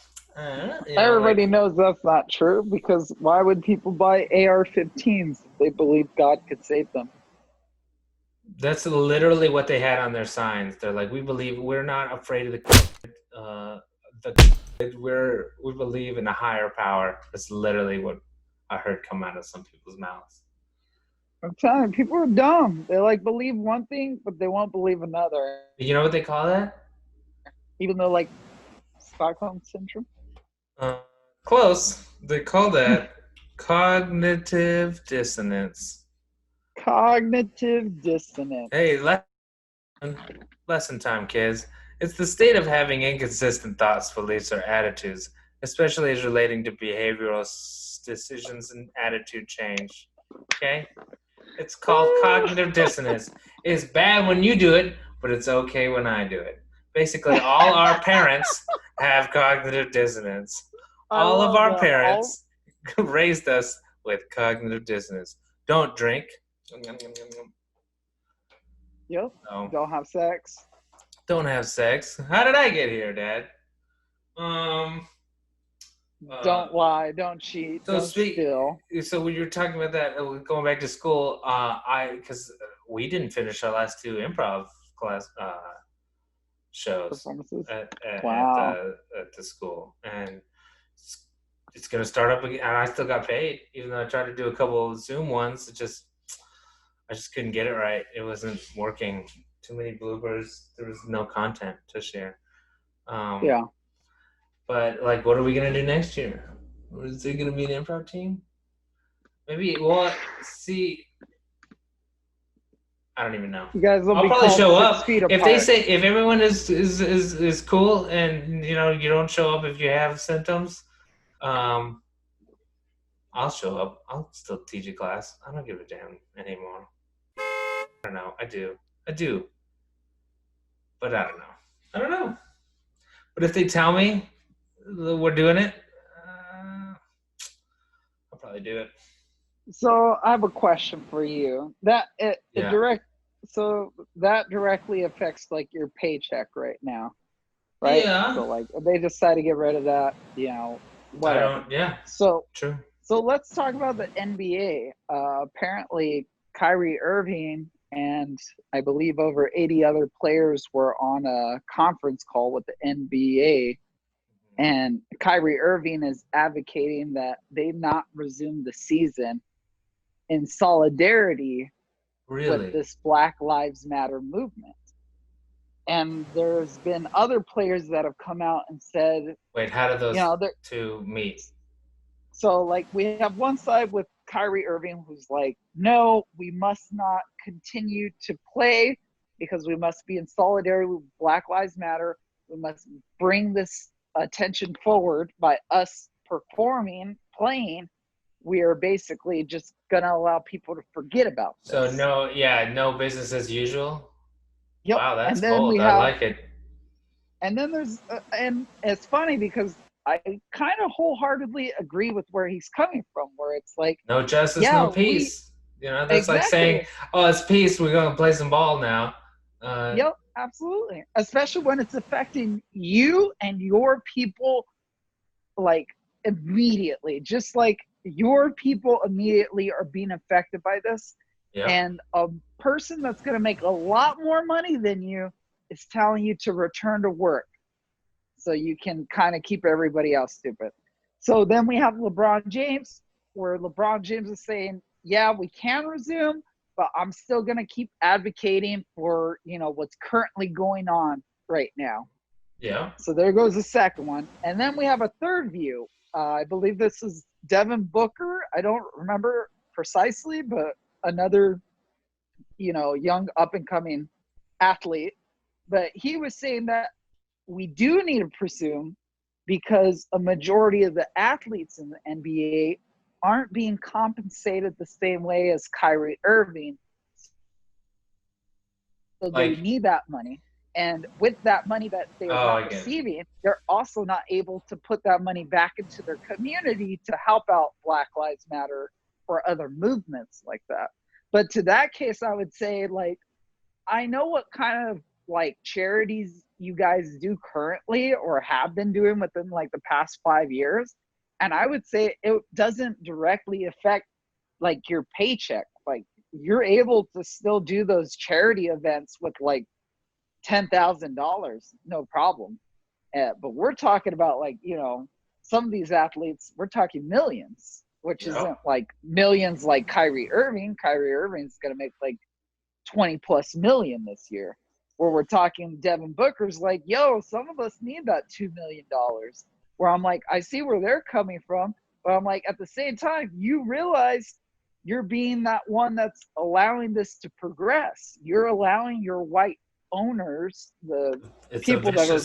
Everybody knows that's not true because why would people buy AR-15s if they believe God could save them? That's literally what they had on their signs. They're like, we believe we're not afraid of we believe in a higher power. That's literally what I heard come out of some people's mouths. I'm telling you, people are dumb. They like believe one thing, but they won't believe another. You know what they call that? Even though like Stockholm Syndrome. Close. They call that cognitive dissonance. Cognitive dissonance. Hey, lesson time, kids. It's the state of having inconsistent thoughts, beliefs, or attitudes, especially as relating to behavioral decisions and attitude change. Okay? It's called cognitive dissonance. It's bad when you do it, but it's okay when I do it. Basically, all our parents have cognitive dissonance. All of our parents raised us with cognitive dissonance. Don't drink. Yep. No. Don't have sex. Don't have sex. How did I get here, Dad? Don't lie, don't cheat, So don't speak. steal. So when you're talking about that, going back to school, because we didn't finish our last two improv class shows Performances. at Wow. the school, and it's gonna start up again. And I still got paid, even though I tried to do a couple of Zoom ones. I just couldn't get it right. It wasn't working. Too many bloopers. There was no content to share. Yeah. But like, what are we gonna do next year? Is there gonna be an improv team? Maybe. Well, see, I don't even know. You guys will I'll be probably called show 6 up feet if apart. they say if everyone is cool and you don't show up if you have symptoms. I'll show up. I'll still teach a class. I don't give a damn anymore. I don't know. I do, but I don't know. But if they tell me we're doing it, I'll probably do it. So I have a question for you. So that directly affects like your paycheck right now, right? Yeah. So like if they decide to get rid of that, whatever. So True. So let's talk about the NBA. Apparently, Kyrie Irving and I believe over 80 other players were on a conference call with the NBA. And Kyrie Irving is advocating that they not resume the season in solidarity with this Black Lives Matter movement. And there's been other players that have come out and said, wait, how did those two meet? So, like, we have one side with Kyrie Irving who's like, no, we must not continue to play because we must be in solidarity with Black Lives Matter. We must bring this attention forward by us performing, playing. We are basically just going to allow people to forget about this. So, no business as usual? Yep. Wow, that's and then bold. I like it. And then there's, and it's funny because I kind of wholeheartedly agree with where he's coming from, where it's like, no justice, no peace. That's exactly. Like saying, oh, it's peace, we're going to play some ball now. Yep, absolutely. Especially when it's affecting you and your people, like, immediately. Just like your people immediately are being affected by this. Yep. And a person that's going to make a lot more money than you is telling you to return to work so you can kind of keep everybody else stupid. So then we have LeBron James, where LeBron James is saying, yeah, we can resume, but I'm still going to keep advocating for, what's currently going on right now. Yeah. So there goes the second one. And then we have a third view. I believe this is Devin Booker. I don't remember precisely, but another, young up-and-coming athlete. But he was saying that we do need to presume because a majority of the athletes in the NBA aren't being compensated the same way as Kyrie Irving. So they need that money. And with that money that they are not receiving, they're also not able to put that money back into their community to help out Black Lives Matter or other movements like that. But to that case, I would say, like, I know what kind of, like, charities you guys do currently or have been doing within, like, the past 5 years. And I would say it doesn't directly affect, like, your paycheck. Like, you're able to still do those charity events with, like, $10,000, no problem. But we're talking about, like, some of these athletes, we're talking millions, which isn't like millions like Kyrie Irving. Kyrie Irving's going to make like 20 plus million this year. Where we're talking Devin Booker's like, yo, some of us need that $2 million. Where I'm like, I see where they're coming from. But I'm like, at the same time, you realize you're being that one that's allowing this to progress. You're allowing your white owners, it's people that are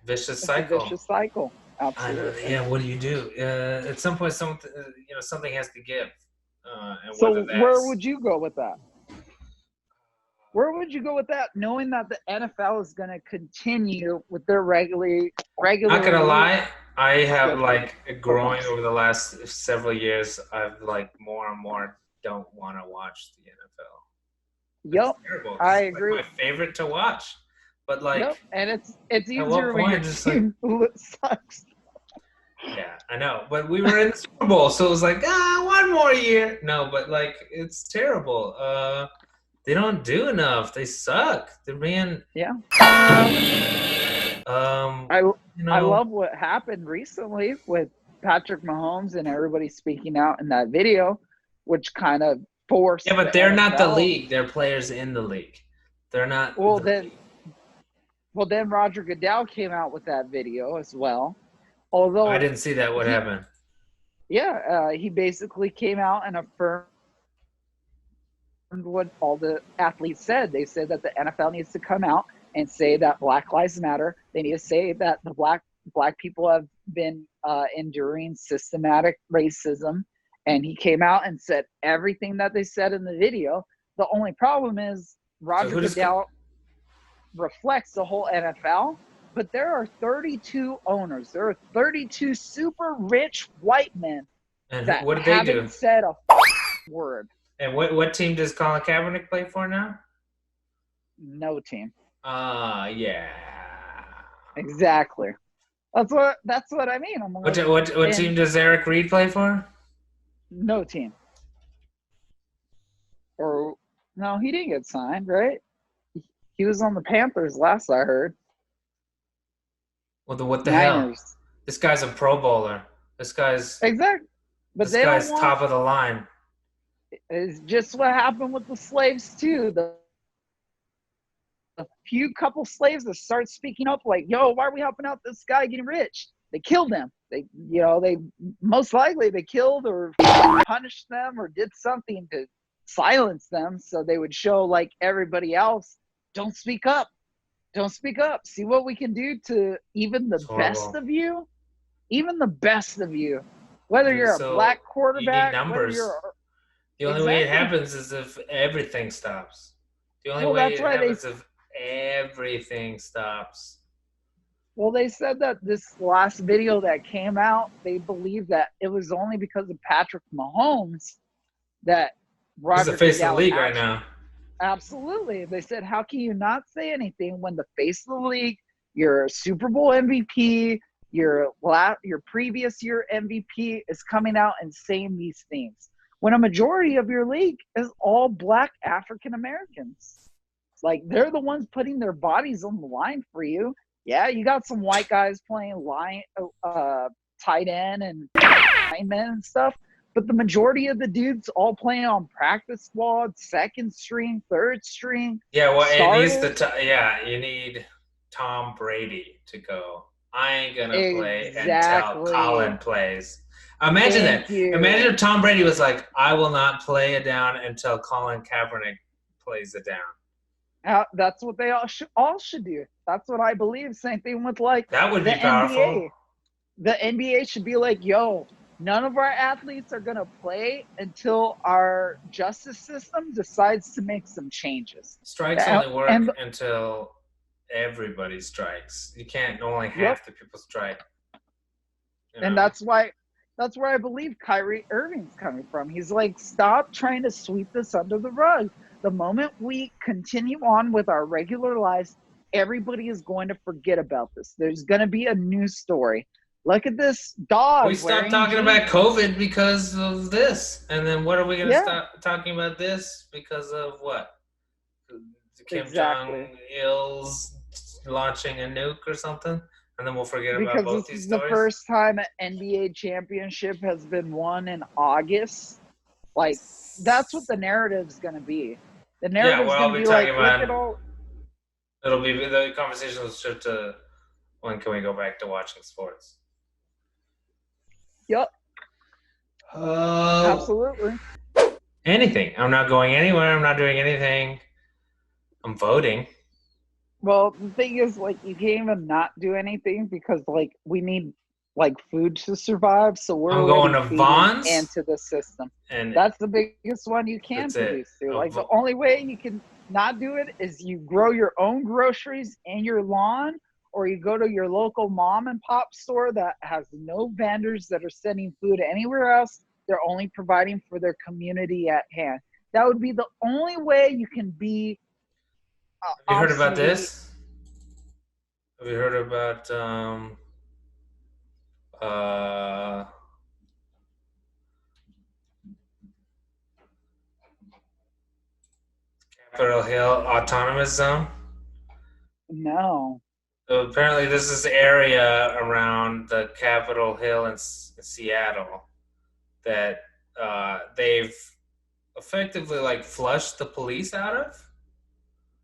vicious cycle. Vicious cycle. Absolutely. Yeah. What do you do? At some point, something has to give. So where would you go with that? Where would you go with that, knowing that the NFL is going to continue with their regular? Not gonna lie, I have growing over the last several years. I've more and more don't want to watch the NFL. Yep, I agree. It's my favorite to watch, but and it's easier when your team sucks. Yeah, I know. But we were in the Super Bowl, so it was like, one more year. No, but like, it's terrible. They don't do enough. They suck. They're being, Yeah. um, I you know. I love what happened recently with Patrick Mahomes and everybody speaking out in that video, which kind of forced. Yeah, but the they're not the NFL. league. They're players in the league. They're not. Well, the then, league. Roger Goodell came out with that video as well. Although I didn't see that. What happened? Yeah, he basically came out and affirmed what all the athletes said. They said that the NFL needs to come out and say that Black Lives Matter. They need to say that the black people have been enduring systematic racism. And he came out and said everything that they said in the video. The only problem is Roger Goodell reflects the whole NFL, but there are 32 owners. There are 32 super rich white men And that what did they do? haven't said a word. And what team does Colin Kaepernick play for now? No team. Yeah. Exactly. That's what I mean. I'm like, What team does Eric Reed play for? No team. Or no, he didn't get signed, right? He was on the Panthers last I heard. Well, what the hell? Niners. This guy's a Pro Bowler. This guy's Exactly. But this they guy's don't want, top of the line. It's just what happened with the slaves too. A few couple slaves that start speaking up like, yo, why are we helping out this guy getting rich? They killed him. They most likely they killed or punished them or did something to silence them so they would show like everybody else, don't speak up. Don't speak up. See what we can do to even the best of you. Even the best of you. Whether you're a black quarterback, you need numbers. The only way it happens is if everything stops. The only way it happens if everything stops. Well, they said that this last video that came out, they believe that it was only because of Patrick Mahomes that Roger He's the face of the league right now. Absolutely. They said, how can you not say anything when the face of the league, your Super Bowl MVP, your previous year MVP is coming out and saying these things? When a majority of your league is all black African Americans. Like, they're the ones putting their bodies on the line for you. Yeah, you got some white guys playing tight end and linemen and stuff, but the majority of the dudes all playing on practice squad, second string, third string. Yeah, well, it needs you need Tom Brady to go. I ain't gonna play until Colin plays. Imagine that. Imagine if Tom Brady was like, I will not play it down until Colin Kaepernick plays it down. That's what they all should do. That's what I believe. Same thing with that would be powerful. NBA. The NBA should be like, yo, none of our athletes are gonna play until our justice system decides to make some changes. Strikes only work until everybody strikes. You can't only half the people strike. And that's where I believe Kyrie Irving's coming from. He's like, stop trying to sweep this under the rug. The moment we continue on with our regular lives, everybody is going to forget about this. There's going to be a news story. Look at this dog. We stopped talking about COVID because of this. And then what are we going to stop talking about this because of what? Kim Jong-il's launching a nuke or something? And then we'll forget about both these stories? Because this is the first time an NBA championship has been won in August. Like, that's what the narrative's going to be. The narrative's going to be like, look at all... It'll be, the conversation will shift to when can we go back to watching sports? Yep. Absolutely. Anything. I'm not going anywhere. I'm not doing anything. I'm voting. Well, the thing is, like, you can't even not do anything because, like, we need, like, food to survive. So we're going to Vons into the system. And that's the biggest one you can produce. Like, the only way you can not do it is you grow your own groceries in your lawn, or you go to your local mom and pop store that has no vendors that are sending food anywhere else. They're only providing for their community at hand. That would be the only way you can be. Have you heard about this? Have you heard about Uh, Capitol Hill Autonomous Zone. No. So apparently, this is the area around the Capitol Hill in Seattle that they've effectively like flushed the police out of.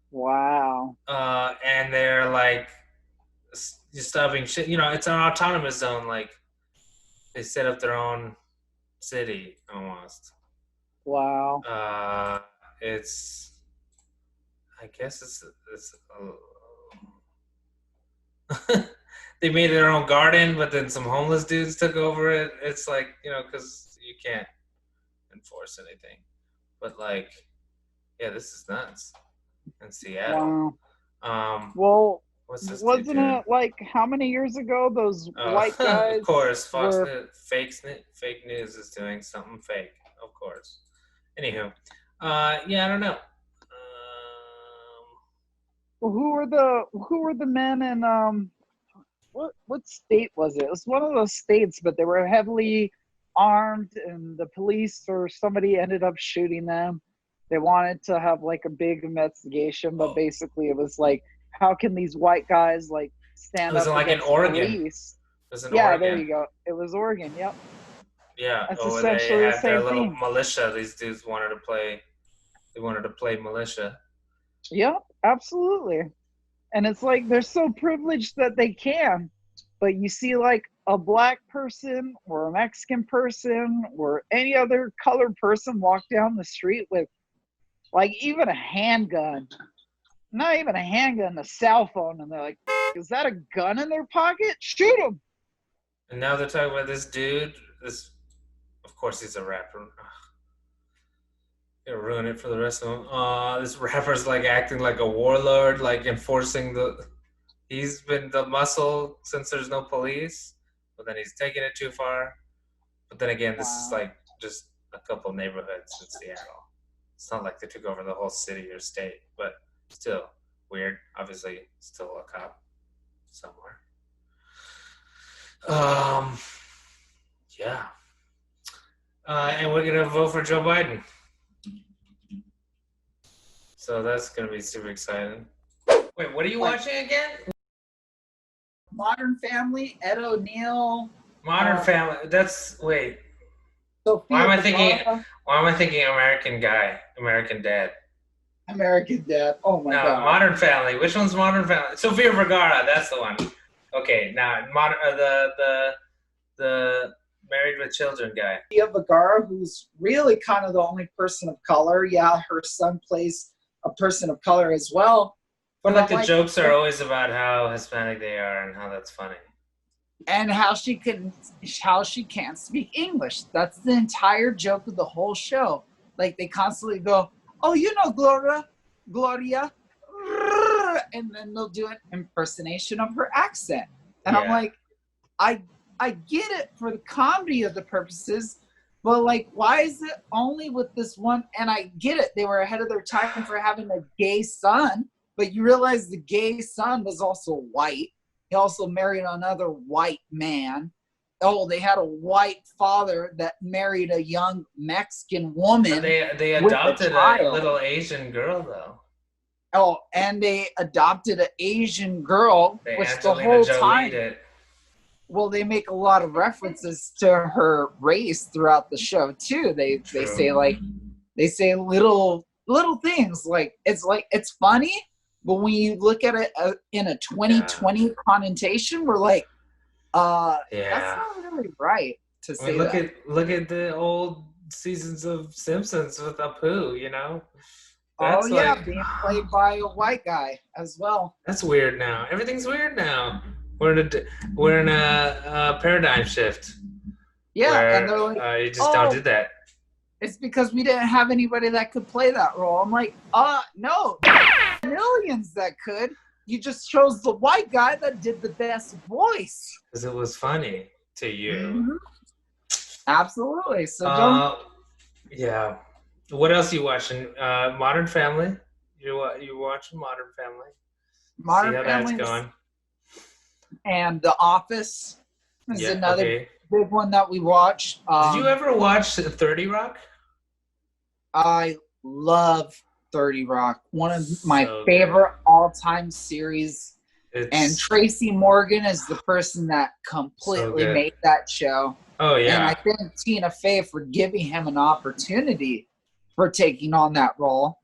Wow. And they're like stopping shit. You know, it's an autonomous zone. Like they set up their own city almost. Wow. It's. I guess it's they made their own garden, but then some homeless dudes took over it. It's like, you know, because you can't enforce anything. But like, yeah, this is nuts in Seattle. Wow. Well, what's this wasn't it like how many years ago those white guys? Of course, were... fake news is doing something fake. Of course. Anywho, yeah, I don't know. Who were the men in what state was it? It was one of those states, but they were heavily armed, and the police or somebody ended up shooting them. They wanted to have like a big investigation, but basically it was like, how can these white guys like stand up like against in Oregon. Police? It was in yeah, Oregon. There you go. It was Oregon. Yep. Yeah. That's essentially they had the same their little thing. militia. These dudes wanted to play. They wanted to play militia. Yep, absolutely. And it's like they're so privileged that they can, but you see like a black person or a Mexican person or any other colored person walk down the street with like even a handgun, not even a handgun, a cell phone, and they're like, is that a gun in their pocket? Shoot them. And now they're talking about this dude. Of course, he's a rapper. Gonna ruin it for the rest of them. This rapper's like acting like a warlord, like enforcing he's been the muscle since there's no police, but then he's taking it too far. But then again, this is like just a couple neighborhoods in Seattle. It's not like they took over the whole city or state, but still weird. Obviously, still a cop somewhere. Yeah. And we're gonna vote for Joe Biden. So that's going to be super exciting. Wait, what are you watching again? Modern Family, Ed O'Neill. Modern Family. Wait. Sophia why am I Vergara. thinking American Dad? American Dad. Oh my God. Modern Family. Which one's Modern Family? Sophia Vergara. That's the one. Okay, now the Married with Children guy. Sophia Vergara, who's really kind of the only person of color. Yeah, her son plays a person of color as well. But like the jokes are always about how Hispanic they are and how that's funny. And how she can't speak English. That's the entire joke of the whole show. Like they constantly go, oh, you know, Gloria, and then they'll do an impersonation of her accent. And I'm like, I get it for the comedy of the purposes, but like, why is it only with this one? And I get it. They were ahead of their time for having a gay son, but you realize the gay son was also white. He also married another white man. Oh, they had a white father that married a young Mexican woman. But they adopted a little Asian girl, though. Oh, and they adopted an Asian girl, which Angelina the whole Jolie time. Did. Well, they make a lot of references to her race throughout the show too. They say little things like it's funny, but when you look at it in a 2020 connotation, we're like, that's not really right to say. Look at the old seasons of Simpsons with Apu, you know. That's being played by a white guy as well. That's weird now. Everything's weird now. We're in a paradigm shift. Yeah, where, and they're like, you just don't do that. It's because we didn't have anybody that could play that role. I'm like, no, millions that could. You just chose the white guy that did the best voice. Because it was funny to you. Mm-hmm. Absolutely. So yeah. What else are you watching? Modern Family. You watching Modern Family? Modern See how Family that's going. and The Office. This is Yeah, another okay. big one that we watched. Did you ever watch 30 Rock? I love 30 Rock. One of my So favorite all-time series. It's And Tracy Morgan is the person that so completely good. made that show. Oh And I yeah. thank Tina Fey for giving him an opportunity for taking on that role.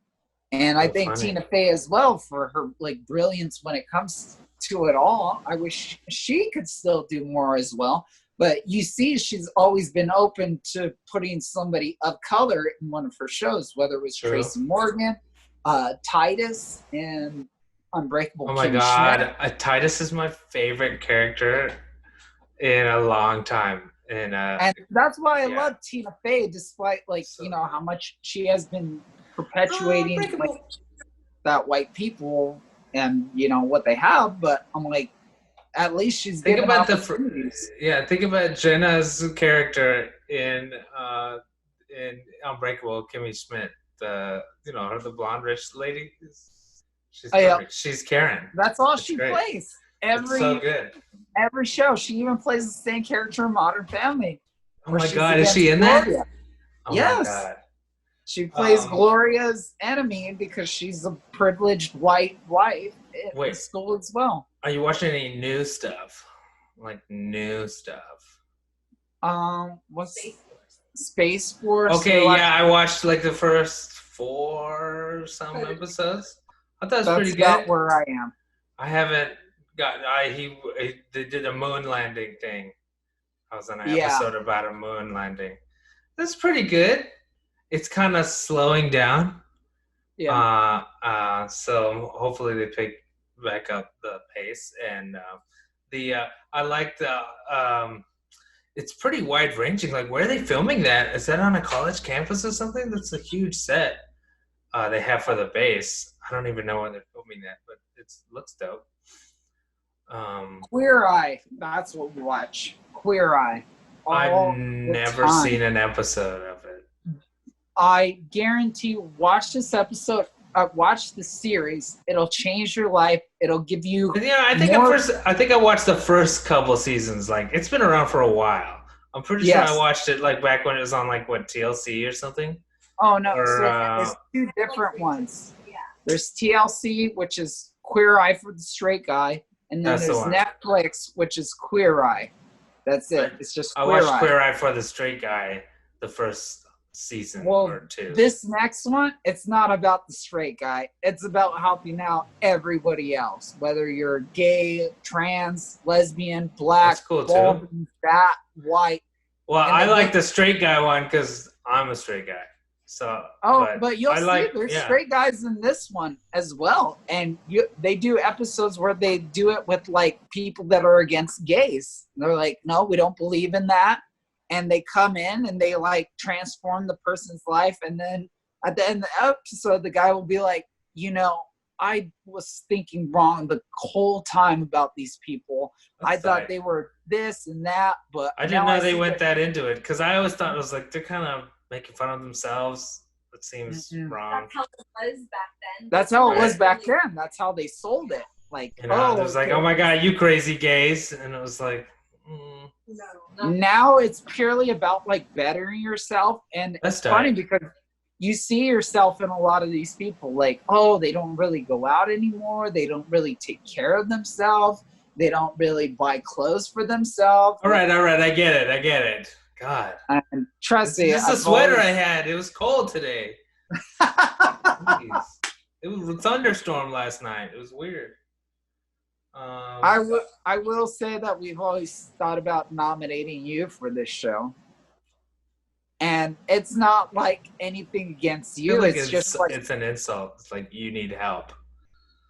And I So thank funny. Tina Fey as well for her like brilliance when it comes to it all. I wish she could still do more as well. But you see, she's always been open to putting somebody of color in one of her shows, whether it was True. Tracy Morgan, Titus, and Unbreakable Oh my Kimmy God, Schmidt. Titus is my favorite character in a long time. And And that's why I yeah. love Tina Fey, despite like So- you know how much she has been perpetuating like, Unbreakable. that white people and you know what they have. But I'm like, at least she's Think given about opportunities. think about Jenna's character in Unbreakable Kimmy Schmidt. The the blonde rich lady. She's Oh, yeah. perfect. She's Karen. That's all It's she great. plays. It's so good. Every show, she even plays the same character in Modern Family. Oh where my she's God, is she in against that? Gloria. Oh Yes. my God. She plays Um, Gloria's enemy because she's a privileged white wife in Wait. school as well. Are you watching any new stuff? Like new stuff? What's Space Force? Okay, We're yeah, I watched like the first 4 some episodes. I thought it was That's pretty about good. where I am. I haven't got. They did a moon landing thing. I was on an Yeah. episode about a moon landing. That's pretty good. It's kind of slowing down. Yeah. So hopefully they pick back up the pace and I like the it's pretty wide ranging. Like, where are they filming that? Is that on a college campus or something? That's a huge set they have for the base. I don't even know where they're filming that, but it looks dope. Queer Eye. That's what we watch. Queer Eye. All I've the never time. seen an episode of it. I guarantee you, watch this episode. Watch the series. It'll change your life. It'll give you. Yeah, I think I think I watched the first couple seasons. Like, it's been around for a while. I'm pretty sure I watched it like back when it was on like TLC or something. Oh no! Or, So there's 2 different ones. Yeah. There's TLC, which is Queer Eye for the straight guy, and then That's the there's one. Netflix, which is Queer Eye. That's it. It's just I Queer watched Eye. Queer Eye for the Straight Guy, the first season or 2. This next one, it's not about the straight guy. It's about helping out everybody else, whether you're gay, trans, lesbian, black, That's cool, too. bald, fat, white. Well, and I then like the straight guy one because I'm a straight guy. So, But you'll see there's straight guys in this one as well. And they do episodes where they do it with like people that are against gays. They're like, no, we don't believe in that. And they come in and they like transform the person's life. And then at the end of the episode, the guy will be like, I was thinking wrong the whole time about these people. I thought they were this and that, but I didn't know they went that into it because I always thought it was like they're kind of making fun of themselves. It seems wrong. That's how it was back then. That's how it was back then. That's how they sold it. Like, it was like, oh my God, you crazy gays. And it was like, No. Now it's purely about like bettering yourself. And it's funny because you see yourself in a lot of these people like, oh, they don't really go out anymore. They don't really take care of themselves. They don't really buy clothes for themselves. All right. I get it. God. And trust me. It's a sweater I had. It was cold today. Jeez. It was a thunderstorm last night. It was weird. I will say that we've always thought about nominating you for this show. And it's not like anything against you. Like it's just like it's an insult. It's like you need help.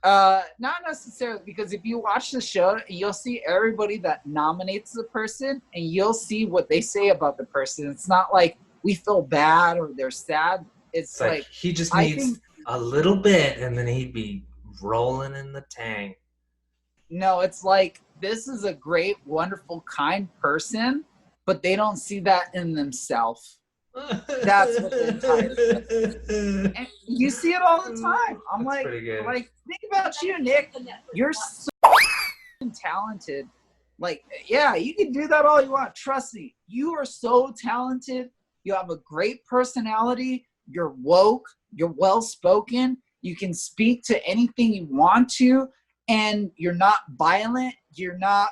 Not necessarily, because if you watch the show, you'll see everybody that nominates the person, and you'll see what they say about the person. It's not like we feel bad or they're sad. It's like he just needs a little bit, and then he'd be rolling in the tank. No, it's like this is a great, wonderful, kind person, but they don't see that in themselves. That's what the entire show. And you see it all the time. I'm like, think about you, Nick. You're so talented, Like, yeah, you can do that all you want. Trust me. You are so talented. You have a great personality. You're woke. You're well-spoken. You can speak to anything you want to. And you're not violent. You're not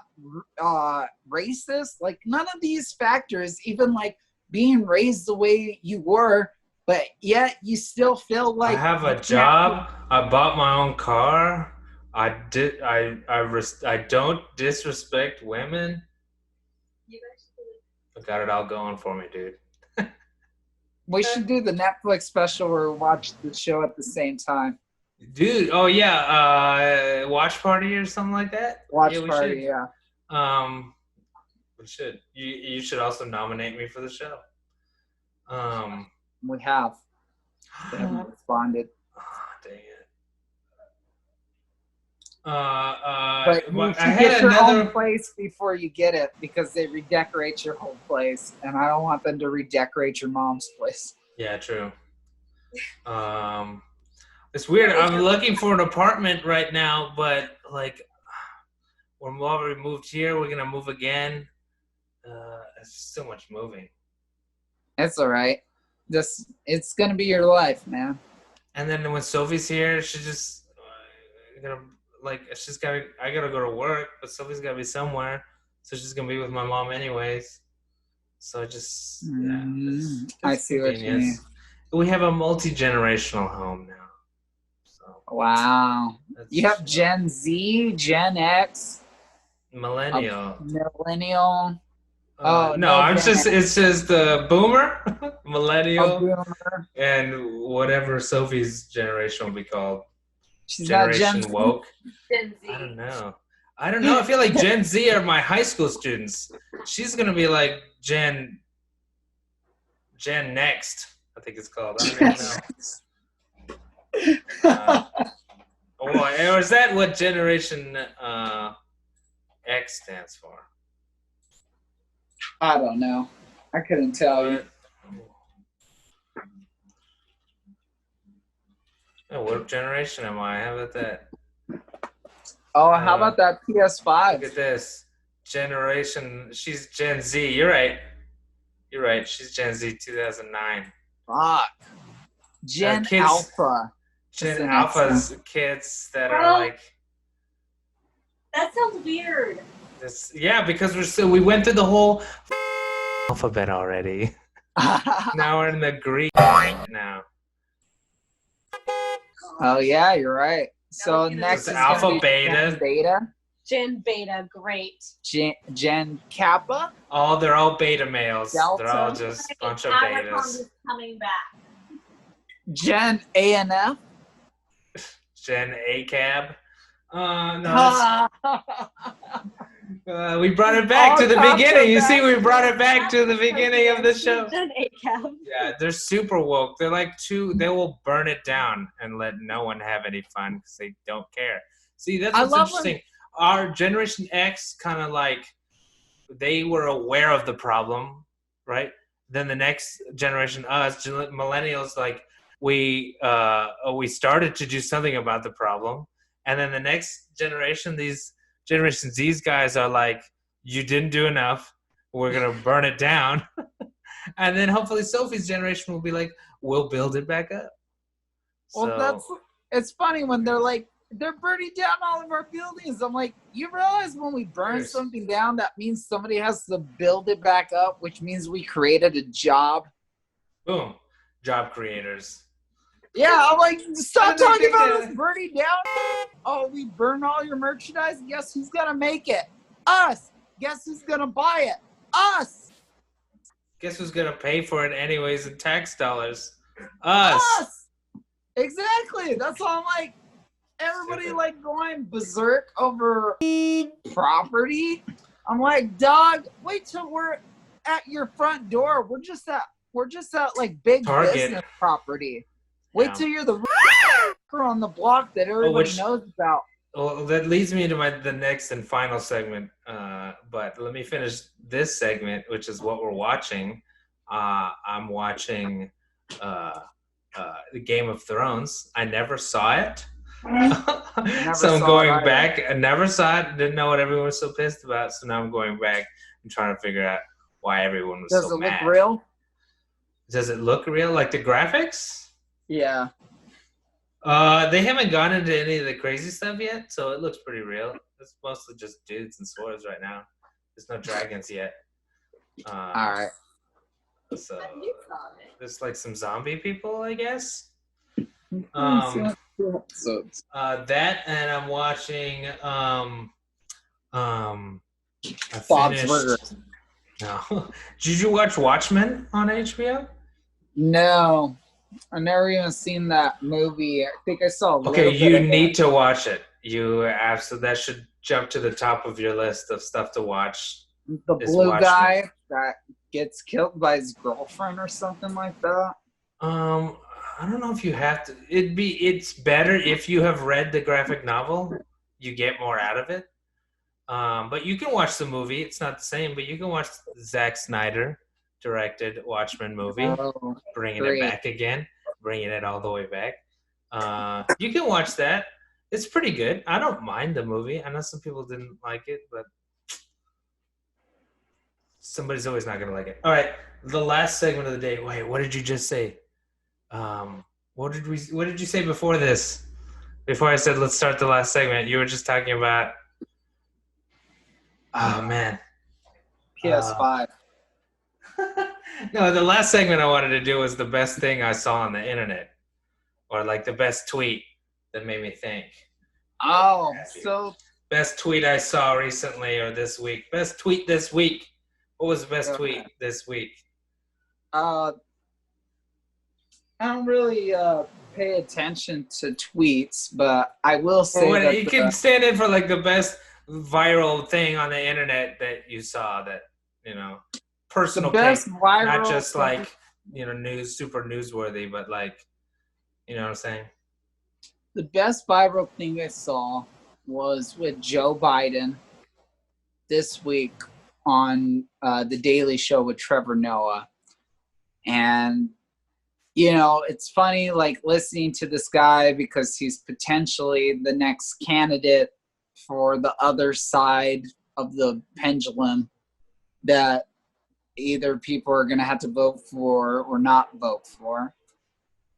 racist. Like, none of these factors, even like being raised the way you were, but yet you still feel like I have a job. I bought my own car. I don't disrespect women. I got it all going for me, dude. We should do the Netflix special or watch the show at the same time. Dude, oh yeah, watch party or something like that. Watch Yeah, we party, should. yeah. We should. You should also nominate me for the show. We have. They haven't responded. Oh, dang it. But you I should get had your another own place before you get it because they redecorate your whole place, and I don't want them to redecorate your mom's place. Yeah, true. It's weird. I'm looking for an apartment right now, but like, when we already moved here, we're gonna move again. It's just so much moving. It's all right. It's gonna be your life, man. And then when Sophie's here, she just I gotta go to work, but Sophie's gotta be somewhere, so she's gonna be with my mom anyways. So it's I see what you mean. We have a multi-generational home now. So Wow. You have Gen Z, Gen X, millennial. millennial. It's just the boomer, millennial, boomer. and whatever Sophie's generation will be called. She's not Generation woke. Gen Z. I don't know. I feel like Gen Z are my high school students. She's gonna be like Gen Next, I think it's called. I don't even know. Or is that what Generation X stands for? I don't know. I couldn't tell you. Oh, what generation am I? How about that? Oh, how about that PS5? Look at this. Generation. She's Gen Z. You're right. She's Gen Z 2009. Fuck. Gen kids, Alpha. Gen Alpha's kids that are like. That sounds weird. Because we went through the whole alphabet already. Now we're in the Greek now. Oh yeah, you're right. So next is Alpha, Beta. Gen Beta, great. Gen Kappa. Oh, they're all beta males. Delta. They're all just a bunch of betas. Is coming back. Gen ANF. Gen ACAB. We brought it back to the beginning. You see, we brought it back to the beginning of the show. Gen ACAB. Yeah, they're super woke. They're like they will burn it down and let no one have any fun because they don't care. See, that's what's interesting. Our Generation X kind of like, they were aware of the problem, right? Then the next generation, us, millennials, like, we started to do something about the problem. And then the next generation, these Generation Z's guys are like, you didn't do enough. We're going to burn it down. And then hopefully Sophie's generation will be like, we'll build it back up. Well, it's funny when they're like, they're burning down all of our buildings. I'm like, you realize when we burn something down, that means somebody has to build it back up, which means we created a job. Boom. Job creators. Yeah, I'm like, stop talking about us burning down. Oh, we burn all your merchandise? Guess who's going to make it? Us. Guess who's going to buy it? Us. Guess who's going to pay for it anyways in tax dollars? Us. Exactly. That's all I'm like. Everybody like going berserk over property. I'm like, dog, wait till we're at your front door. We're just at like big Target. Business property. Wait till you're the on the block that everybody knows about. Well, that leads me to the next and final segment. But let me finish this segment, which is what we're watching. I'm watching the Game of Thrones. I never saw it. Never So I'm saw it going either. back. I never saw it. Didn't know what everyone was so pissed about. So now I'm going back and trying to figure out why everyone was Does so it look mad. real? Does it look real? Like the graphics? Yeah. They haven't gone into any of the crazy stuff yet, so it looks pretty real. It's mostly just dudes and swords right now. There's no dragons yet. All right. So You saw it. there's like some zombie people, I guess. So That and I'm watching I Bob's finished. Burgers. No. Did you watch Watchmen on HBO? No, I never even seen that movie. I think I saw a little Okay, bit you of need it. to watch it. You absolutely that should jump to the top of your list of stuff to watch. The It's blue Watchmen. guy that gets killed by his girlfriend or something like that. I don't know if you have to. It's better if you have read the graphic novel. You get more out of it. But you can watch the movie. It's not the same, but you can watch Zack Snyder directed Watchmen movie, Oh, bringing great. it back again, bringing it all the way back. You can watch that. It's pretty good. I don't mind the movie. I know some people didn't like it, but somebody's always not going to like it. All right, the last segment of the day. Wait, what did you just say? What did you say before this? Before I said let's start the last segment, you were just talking about. Oh man. PS5. No, the last segment I wanted to do was the best thing I saw on the internet, or like the best tweet that made me think. Oh, so Best tweet I saw recently or this week. Best tweet this week. What was the best tweet this week? I don't really pay attention to tweets, but I will say Or that you can stand in for like the best viral thing on the internet that you saw that, personal the best take, viral not just thing- like, super newsworthy, but like, you know what I'm saying? The best viral thing I saw was with Joe Biden this week on The Daily Show with Trevor Noah. And, it's funny, like, listening to this guy because he's potentially the next candidate for the other side of the pendulum that either people are going to have to vote for or not vote for.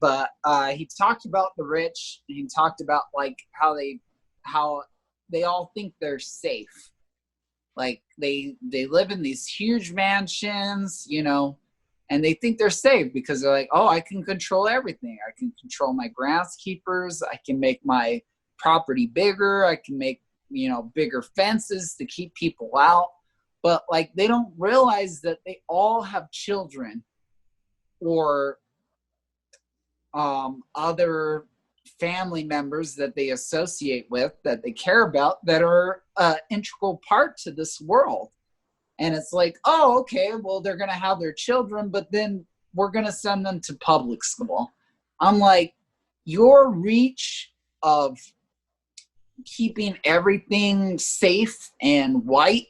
But he talked about the rich, and he talked about like how they all think they're safe. Like they live in these huge mansions, and they think they're safe because they're like, oh, I can control everything. I can control my groundskeepers. I can make my property bigger. I can make, bigger fences to keep people out. But like they don't realize that they all have children or other family members that they associate with, that they care about, that are an integral part to this world. And it's like, oh, okay, well, they're going to have their children, but then we're going to send them to public school. I'm like, your reach of keeping everything safe and white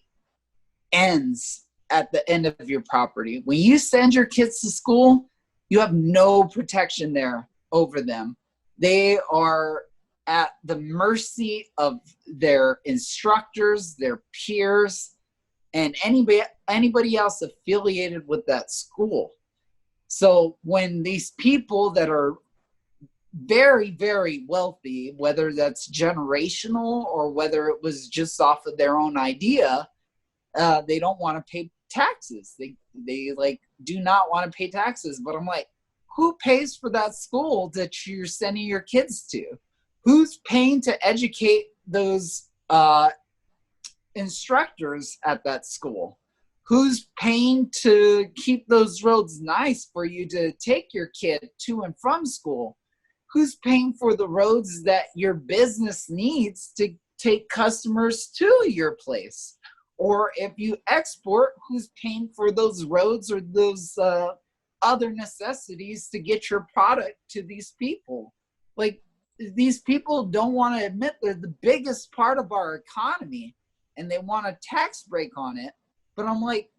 ends at the end of your property. When you send your kids to school, you have no protection there over them. They are at the mercy of their instructors, their peers, and anybody else affiliated with that school. So when these people that are very, very wealthy, whether that's generational or whether it was just off of their own idea, they don't want to pay taxes. They like do not want to pay taxes. But I'm like, who pays for that school that you're sending your kids to? Who's paying to educate those instructors at that school? Who's paying to keep those roads nice for you to take your kid to and from school? Who's paying for the roads that your business needs to take customers to your place? Or if you export, who's paying for those roads or those other necessities to get your product to these people? Like, these people don't want to admit they're the biggest part of our economy and they want a tax break on it. But I'm like,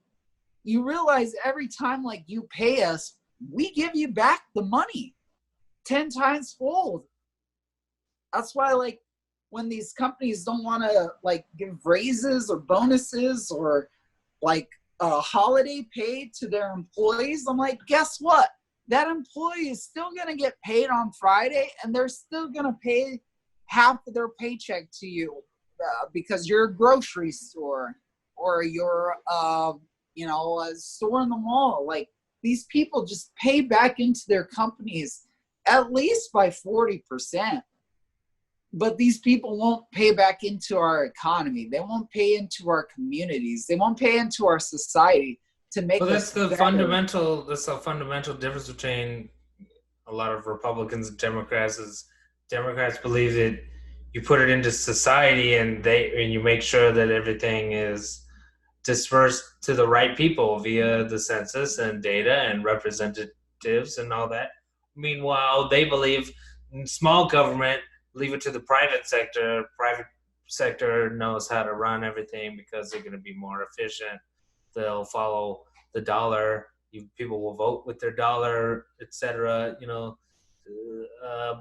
you realize every time like you pay us, we give you back the money 10 times fold. That's why, like, when these companies don't want to, like, give raises or bonuses or, like, holiday pay to their employees, I'm like, guess what? That employee is still going to get paid on Friday, and they're still going to pay half of their paycheck to you because you're a grocery store or you're, a store in the mall. Like, these people just pay back into their companies at least by 40%. But these people won't pay back into our economy. They won't pay into our communities. They won't pay into our society to make Well, us that's the better. fundamental. That's the fundamental difference between a lot of Republicans and Democrats. Is Democrats believe that you put it into society and you make sure that everything is dispersed to the right people via the census and data and representatives and all that. Meanwhile, they believe in small government. Leave it to the private sector. Private sector knows how to run everything because they're going to be more efficient. They'll follow the dollar. People will vote with their dollar, etc.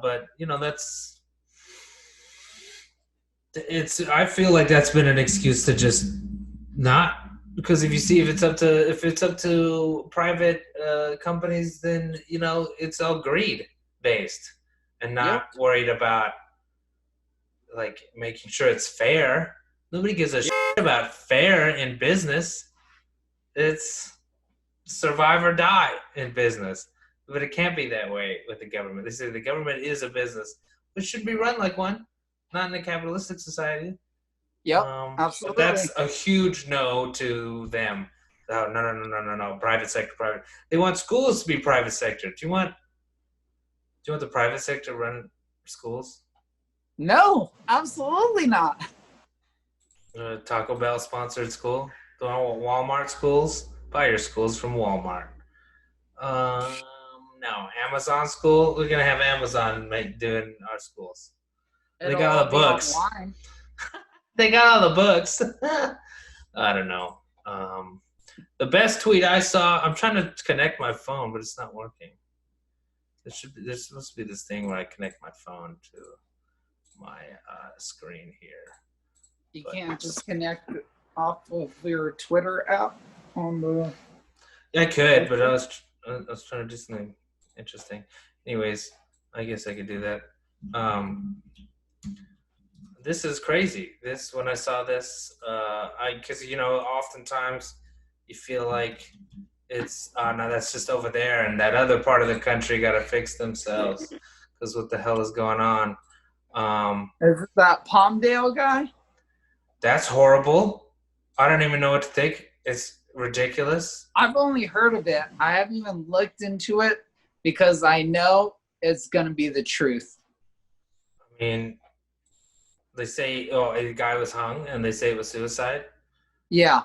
But that's it's. I feel like that's been an excuse to just not, because if it's up to private companies, then it's all greed based and not worried about like making sure it's fair. Nobody gives a shit about fair in business. It's survive or die in business. But it can't be that way with the government. They say the government is a business, which should be run like one, not in a capitalistic society. Yep, absolutely. But that's a huge no to them. Oh, no. Private sector, private. They want schools to be private sector. Do you want the private sector to run schools? No, absolutely not. Taco Bell sponsored school. Don't want Walmart schools. Buy your schools from Walmart. No, Amazon school. We're gonna have Amazon doing our schools. They got all the books. They got all the books. I don't know. The best tweet I saw. I'm trying to connect my phone, but it's not working. There's supposed to be this thing where I connect my phone to my screen here. You can't just connect it off of your Twitter app on the. I could, but I was trying to do something interesting. Anyways, I guess I could do that. This is crazy. When I saw this, because oftentimes you feel like it's no, that's just over there, and that other part of the country got to fix themselves because what the hell is going on? Is it that Palmdale guy? That's horrible. I don't even know what to think. It's ridiculous. I've only heard of it. I haven't even looked into it because I know it's going to be the truth. I mean, they say, a guy was hung, and they say it was suicide. Yeah.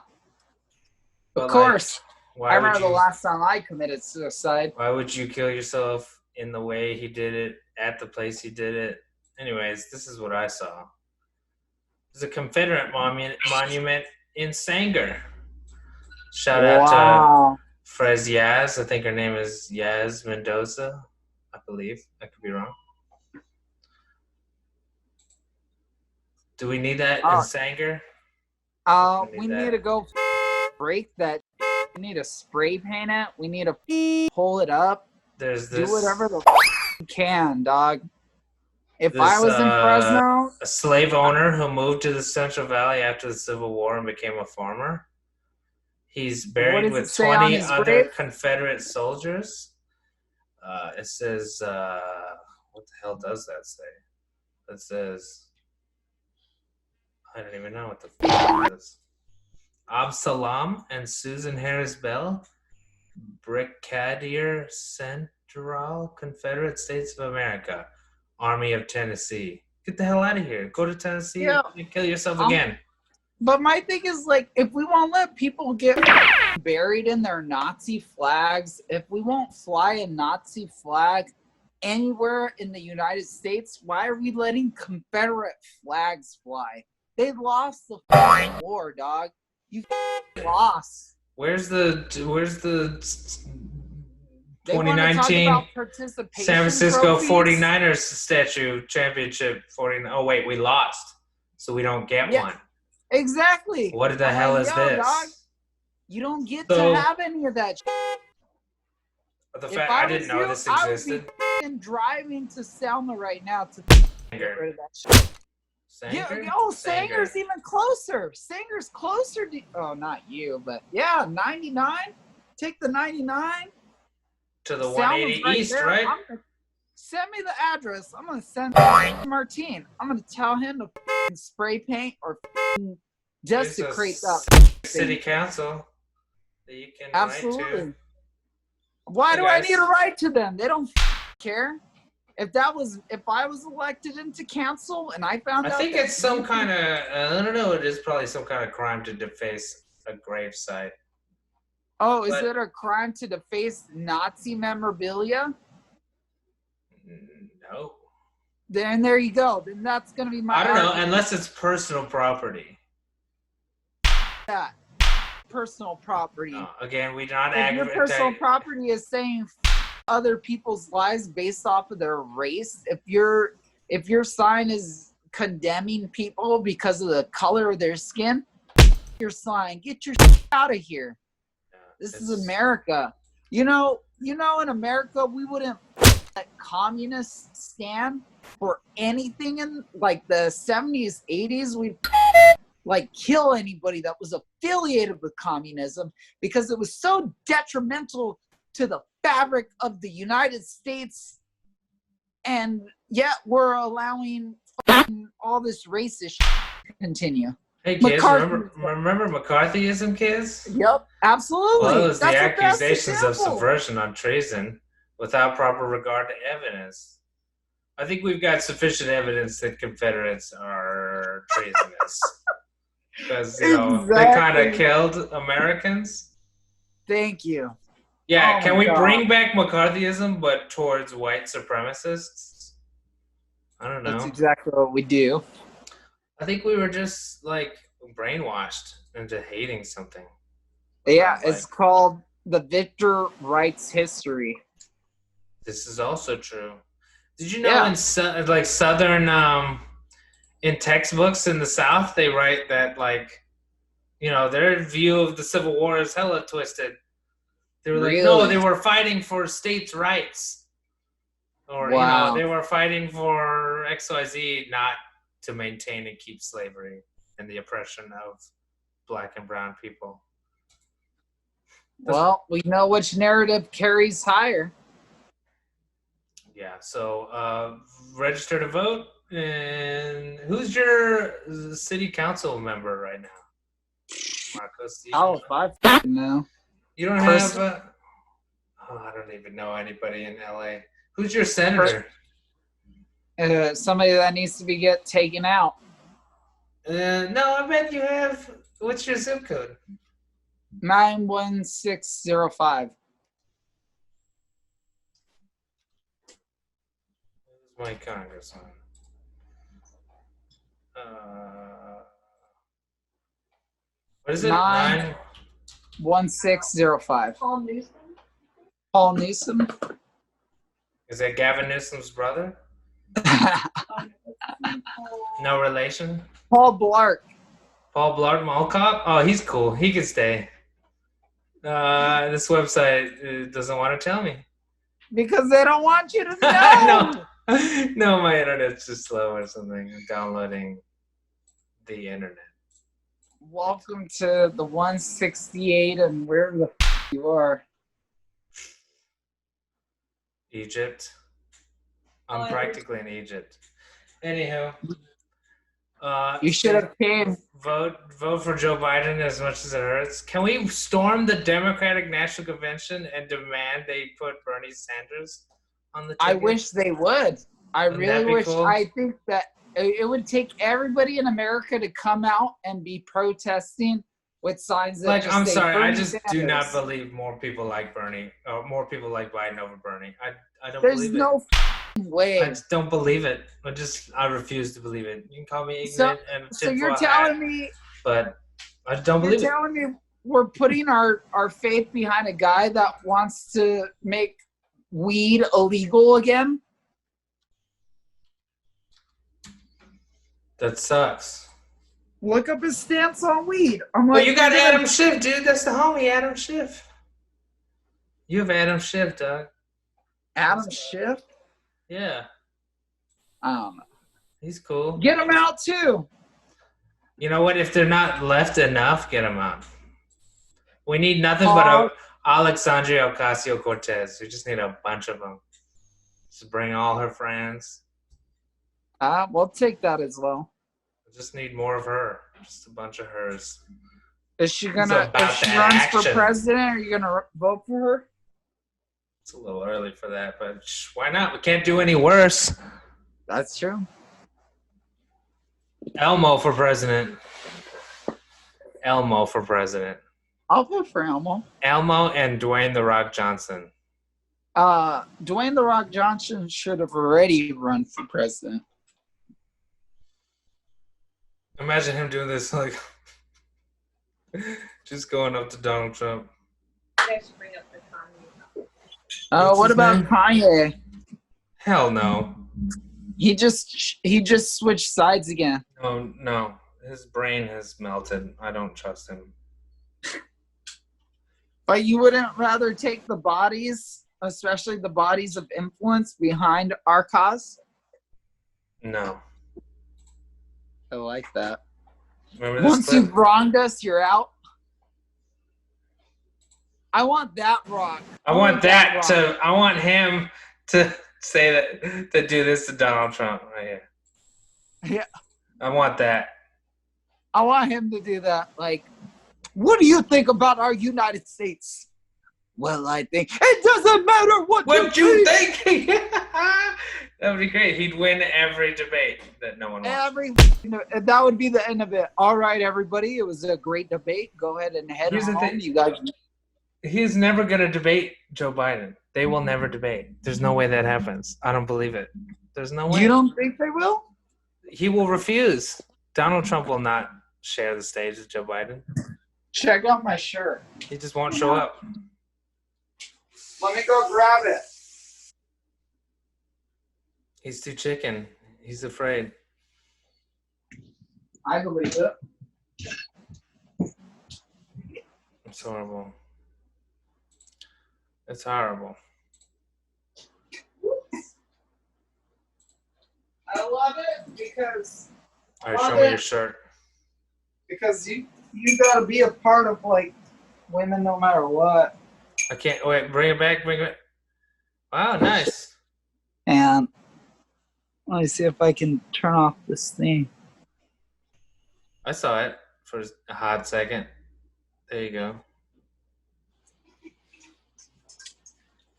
But of course. I remember the last time I committed suicide. Why would you kill yourself in the way he did it, at the place he did it? Anyways, this is what I saw. There's a Confederate monument in Sanger. Shout out to CHAZ. I think her name is Yaz Mendoza, I believe. I could be wrong. Do we need that in Sanger? We need to go break that. We need to spray paint it. We need to pull it up. There's this. Do whatever the you can, dog. If I was in Fresno, a slave owner who moved to the Central Valley after the Civil War and became a farmer. He's buried with 20 other Confederate soldiers. It says, what the hell does that say? It says, I don't even know what the fuck it is. Absalom and Susan Harris Bell, Brigadier Central, Confederate States of America, Army of Tennessee. Get the hell out of here. Go to Tennessee and kill yourself again. But my thing is, like, if we won't let people get buried in their Nazi flags, if we won't fly a Nazi flag anywhere in the United States, why are we letting Confederate flags fly? They lost the war, dog. You lost. Where's the They wanna talk 2019 about participation San Francisco trophies. 49ers statue championship 49. Oh wait, we lost, so we don't get Yeah. one. Exactly. What the I'm hell like, is yo, this? dog, you don't get So- to have any of that. The If fact I I was didn't know you, this I would be existed. f***ing driving to Selma right now to get rid of that shit. Yeah, Sanger? Sanger's even closer. Sanger's closer to. Oh, not you, but yeah, 99. Take the 99. To the Selma's 180 East, there. right? Send me the address. I'm gonna send Martine. I'm gonna tell him to f***ing spray paint or f***ing desecrate There's that. a city council that you can Absolutely. write to. Why Hey, do I guys. need to write to them? They don't care. If I was elected into council and I found I out think that it's some kind of, I don't know, it is probably some kind of crime to deface a gravesite. oh, is but- it a crime to deface Nazi memorabilia? No. Then there you go. Then that's gonna be my. I don't know, argument. unless it's personal property. That personal property. No, again, we not If your personal aggravate. property is saying other people's lives based off of their race, if your sign is condemning people because of the color of their skin, your sign, get your out of here. This is America. You know, in America, we wouldn't let communists stand for anything in like the 70s, 80s. We like kill anybody that was affiliated with communism because it was so detrimental to the fabric of the United States. And yet we're allowing all this racist to continue. Hey kids, McCarthyism. remember McCarthyism, kids? Yep, absolutely. Well, it was the That's best accusations of example. subversion on treason without proper regard to evidence. I think we've got sufficient evidence that Confederates are treasonous. Because, they kind of Exactly. killed Americans. Thank you. Yeah, Oh can my we God. bring back McCarthyism, but towards white supremacists? I don't know. That's exactly what we do. I think we were just, like, brainwashed into hating something. Yeah, Like, it's called The Victor Writes History. This is also true. Did you know Yeah. in Southern, in textbooks in the South, they write that, like, their view of the Civil War is hella twisted. They were like, no, Really? they were fighting for states' rights. Or, Wow. they were fighting for XYZ, not to maintain and keep slavery and the oppression of black and brown people. Well, we know which narrative carries higher. Yeah, so register to vote. And who's your city council member right now? Marcos? Oh, if I f***ing know. You don't have. I don't even know anybody in LA. Who's your senator? Somebody that needs to be taken out. No, I bet you have. What's your zip code? 91605. Who's my congressman? What is it? 1605. Paul Newsom. Paul Newsom. Is that Gavin Newsom's brother? No relation? Paul Blart. Paul Blart Mall Cop? Oh, he's cool. He can stay. This website doesn't want to tell me. Because they don't want you to know. No, my internet's just slow or something. I'm downloading the internet. Welcome to the 168 and wherever the you are. Egypt. I'm practically in Egypt. Anyhow, You should have came. vote for Joe Biden as much as it hurts. Can we storm the Democratic National Convention and demand they put Bernie Sanders on the ticket? I wish they would. I Wouldn't really that be wish. cool? I think that it would take everybody in America to come out and be protesting with signs that just I'm say sorry, I Bernie just do not Sanders. believe more people like Bernie, or more people like Biden over Bernie. I don't There's believe no it. way. I just don't believe it. I refuse to believe it. You can call me ignorant and So you're tinfoil hat, telling me but I don't you're believe it. telling me we're putting our faith behind a guy that wants to make weed illegal again. That sucks. Look up his stance on weed. I'm Well, like, you got they're gonna- Adam Schiff, dude. That's the homie, Adam Schiff. You have Adam Schiff, dog. Adam Schiff. Yeah, I don't know. he's cool. Get him out too. You know what? If they're not left enough, get them out. We need nothing but a Alexandria Ocasio-Cortez. We just need a bunch of them. Just bring all her friends. We'll take that as well. We just need more of her. Just a bunch of hers. Is she It's gonna? about If she the runs for action. president, are you gonna vote for her? It's a little early for that, but why not? We can't do any worse. That's true. Elmo for president. Elmo for president. I'll vote for Elmo. Elmo and Dwayne The Rock Johnson. Dwayne The Rock Johnson should have already run for president. Imagine him doing this, like, just going up to Donald Trump. You guys should bring up the Kanye. What's What his about name? Kanye? Hell no. He just switched sides again. No. His brain has melted. I don't trust him. But you wouldn't rather take the bodies, especially the bodies of influence behind our cause? No. I like that. Remember this Once clip? you've wronged us, you're out. I want that rock. I want that rock. to. I want him to say that, to do this to Donald Trump right here. Yeah. I want that. I want him to do that. Like, what do you think about our United States? Well, I think it doesn't matter what you think? That would be great. He'd win every debate that no one watched. That would be the end of it. All right, everybody. It was a great debate. Go ahead and head Here's the home. thing. You guys. He's never going to debate Joe Biden. They will never debate. There's no way that happens. I don't believe it. There's no way. You don't think they will? He will refuse. Donald Trump will not share the stage with Joe Biden. Check out my shirt. He just won't show up. Let me go grab it. He's too chicken. He's afraid. I believe it. It's horrible. It's horrible. I love it because All right, show me your shirt. you gotta be a part of like women no matter what. I can't wait. Bring it back. Bring it back. Wow, nice. And let me see if I can turn off this thing. I saw it for a hot second. There you go.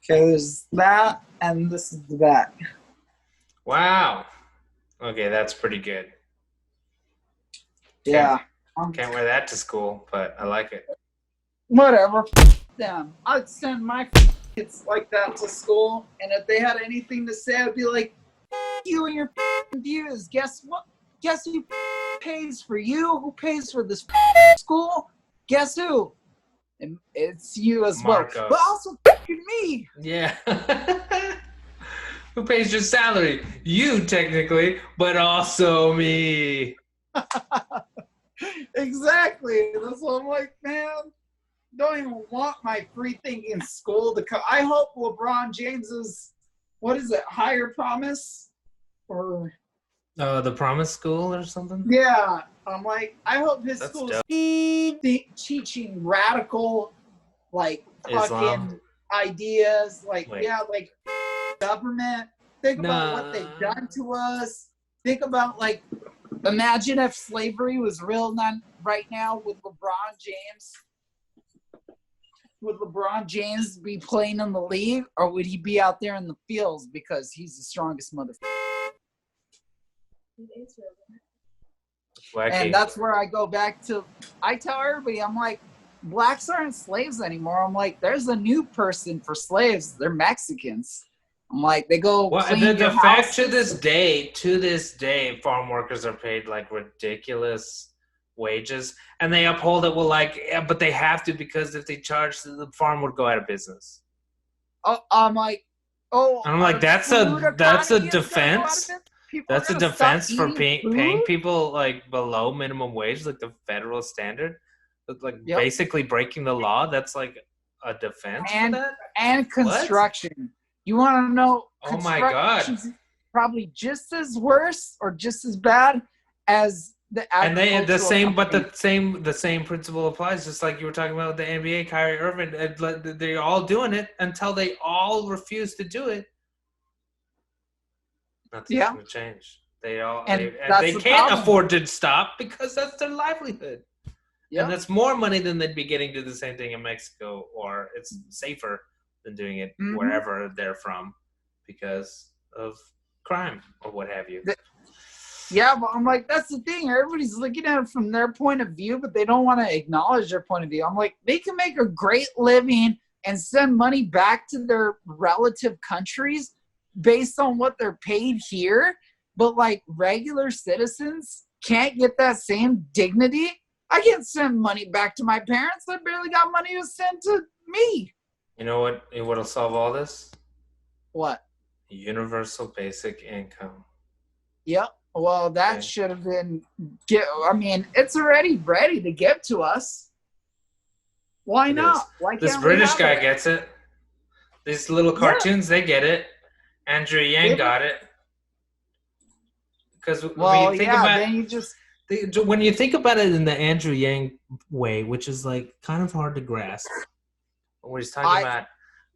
Okay, there's that, and this is the back. Wow. Okay, that's pretty good. Yeah. Can't wear that to school, but I like it. Whatever. Them. I'd send my kids like that to school, and if they had anything to say, I'd be like, you and your views. Guess what? Guess who pays for you? Who pays for this school? Guess who? And it's you as Marcos. well. But also me. Yeah. Who pays your salary? You, technically, but also me. Exactly. That's what I'm like, man. Don't even want my free thinking school to come. I hope LeBron James's, what is it, higher promise? Or The Promise School or something? yeah, I'm like, I hope his That's school dope. is teaching radical, like fucking Islam. ideas, like Wait. yeah, like government. Think about what they've done to us. Think about like, imagine if slavery was real right now with LeBron James. Would LeBron James be playing in the league, or would he be out there in the fields because he's the strongest motherfucker? Wacky. And that's where I go back to. I tell everybody, I'm like, blacks aren't slaves anymore. I'm like, there's a new person for slaves. They're Mexicans. I'm like, they go Well, clean the your fact house. to this day, farm workers are paid like ridiculous wages, and they uphold it. Well, like, yeah, but they have to, because if they charge, the farm would go out of business. I'm like, Oh, And I'm like, our that's food a economy is gonna go out of defense. business? People That's are a gonna stop defense for eating paying food? people like below minimum wage, like the federal standard. That's like Yep. basically breaking the law. That's like a defense for And that. and construction. You want to know? Oh my God. Construction's probably just as worse or just as bad as the And they the agricultural same, but company. the same principle applies. Just like you were talking about with the NBA, Kyrie Irving. They're all doing it until they all refuse to do it. Nothing's Yeah. going to change. They all And and that's they the can't problem. afford to stop because that's their livelihood. Yeah. And that's more money than they'd be getting to do the same thing in Mexico, or it's safer than doing it Mhm. wherever they're from because of crime or what have you. Yeah, but I'm like, that's the thing. Everybody's looking at it from their point of view, but they don't want to acknowledge their point of view. I'm like, they can make a great living and send money back to their relative countries based on what they're paid here, but like regular citizens can't get that same dignity. I can't send money back to my parents. I barely got money to send to me. You know what'll solve all this? What? Universal basic income. Yep. Well, that Okay. should have been. I mean, it's already ready to get to us. Why It not? is. Why This can't British we guy have it? gets it. These little Yeah. cartoons, they get it. Andrew Yang Yeah. got it. Because Well, when you think yeah. about Then you just. when you think about it in the Andrew Yang way, which is like kind of hard to grasp, where he's talking about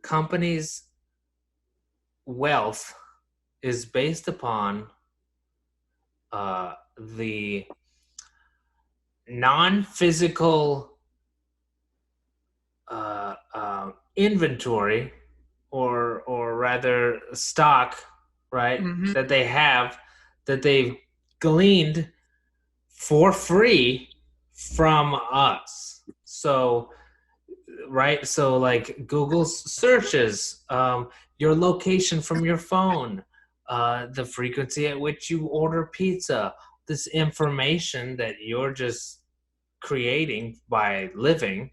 companies' wealth is based upon the non-physical inventory, or rather stock, right? Mhm. That they have, that they've gleaned for free from us. So, right? So like Google's searches, your location from your phone, the frequency at which you order pizza, this information that you're just creating by living,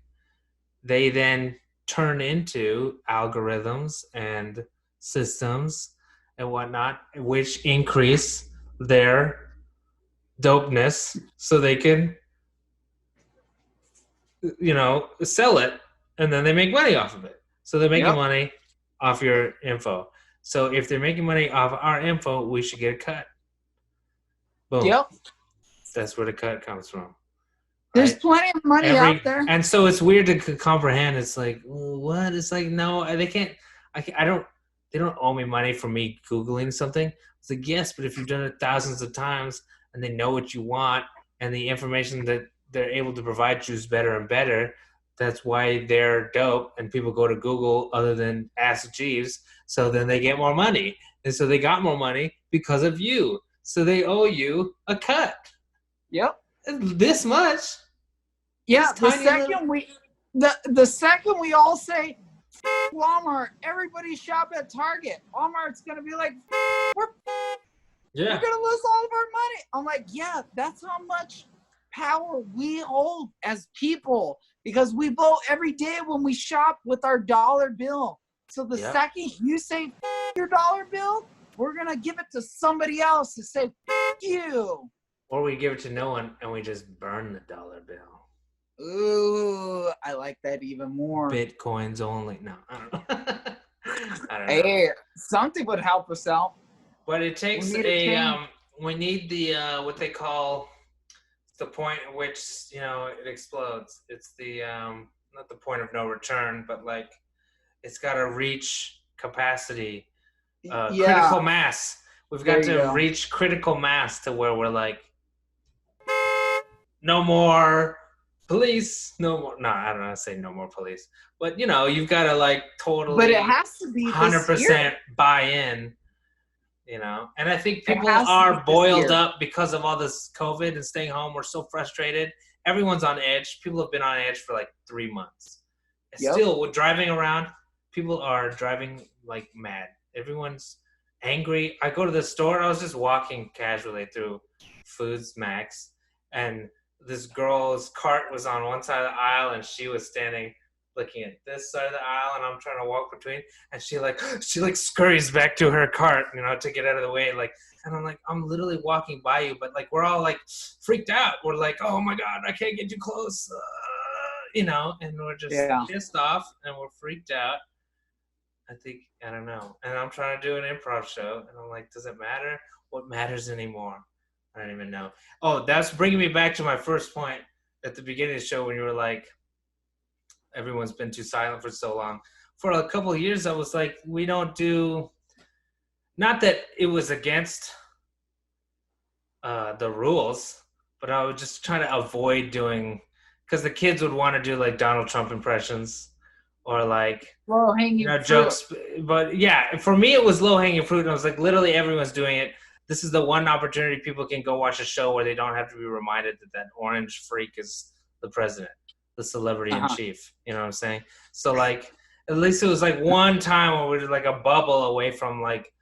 they then turn into algorithms and systems and whatnot, which increase their dopeness so they can, sell it, and then they make money off of it. So they're making Yep. money off your info. So if they're making money off our info, we should get a cut. Boom. Yep. That's where the cut comes from. There's Right? plenty of money out there. And so it's weird to comprehend. It's like, what? It's like, no, they can't. They don't owe me money for me Googling something. It's like, yes, but if you've done it thousands of times and they know what you want and the information that they're able to provide you is better and better, that's why they're dope and people go to Google other than Ask Jeeves. So then they get more money. And so they got more money because of you. So they owe you a cut. Yep. This much. Yeah. This The tiny second we all say "F- Walmart, everybody shop at Target. Walmart's gonna be like, we're Yeah. gonna lose all of our money. I'm like, yeah, that's how much power we hold as people, because we vote every day when we shop with our dollar bill. So the Yep. second you say "F- your dollar bill, we're gonna give it to somebody else to say "F- you." Or we give it to no one and we just burn the dollar bill. Ooh, I like that even more. Bitcoins only. No, I don't know. I don't know. Hey, something would help us out. But it takes We need a change. we need the what they call the point at which it explodes. It's the not the point of no return, but like it's got to reach capacity, critical mass. We've got There you to go. reach critical mass to where we're like, no more police, no more. No, I don't know how to say no more police, but you've got to like totally. But it has to be 100% buy in. And I think people has to are be this boiled year. up because of all this COVID and staying home. We're so frustrated. Everyone's on edge. People have been on edge for like 3 months. Yep. Still, with driving around, people are driving like mad. Everyone's angry. I go to the store. I was just walking casually through Foods Max, and this girl's cart was on one side of the aisle, and she was standing looking at this side of the aisle, and I'm trying to walk between, and she scurries back to her cart, to get out of the way, like, and I'm like, I'm literally walking by you, but like we're all like freaked out. We're like, oh my god, I can't get too close, and we're just pissed off and we're freaked out. I don't know, and I'm trying to do an improv show, and I'm like, does it matter? What matters anymore? I don't even know. Oh, that's bringing me back to my first point at the beginning of the show when you were like, everyone's been too silent for so long. For a couple of years, I was like, we don't do, not that it was against the rules, but I was just trying to avoid doing, because the kids would want to do like Donald Trump impressions or like, low-hanging jokes. But yeah, for me, it was low-hanging fruit. And I was like, literally everyone's doing it. This is the one opportunity people can go watch a show where they don't have to be reminded that orange freak is the president, the celebrity in chief. You know what I'm saying? So like, at least it was like one time where we were like a bubble away from like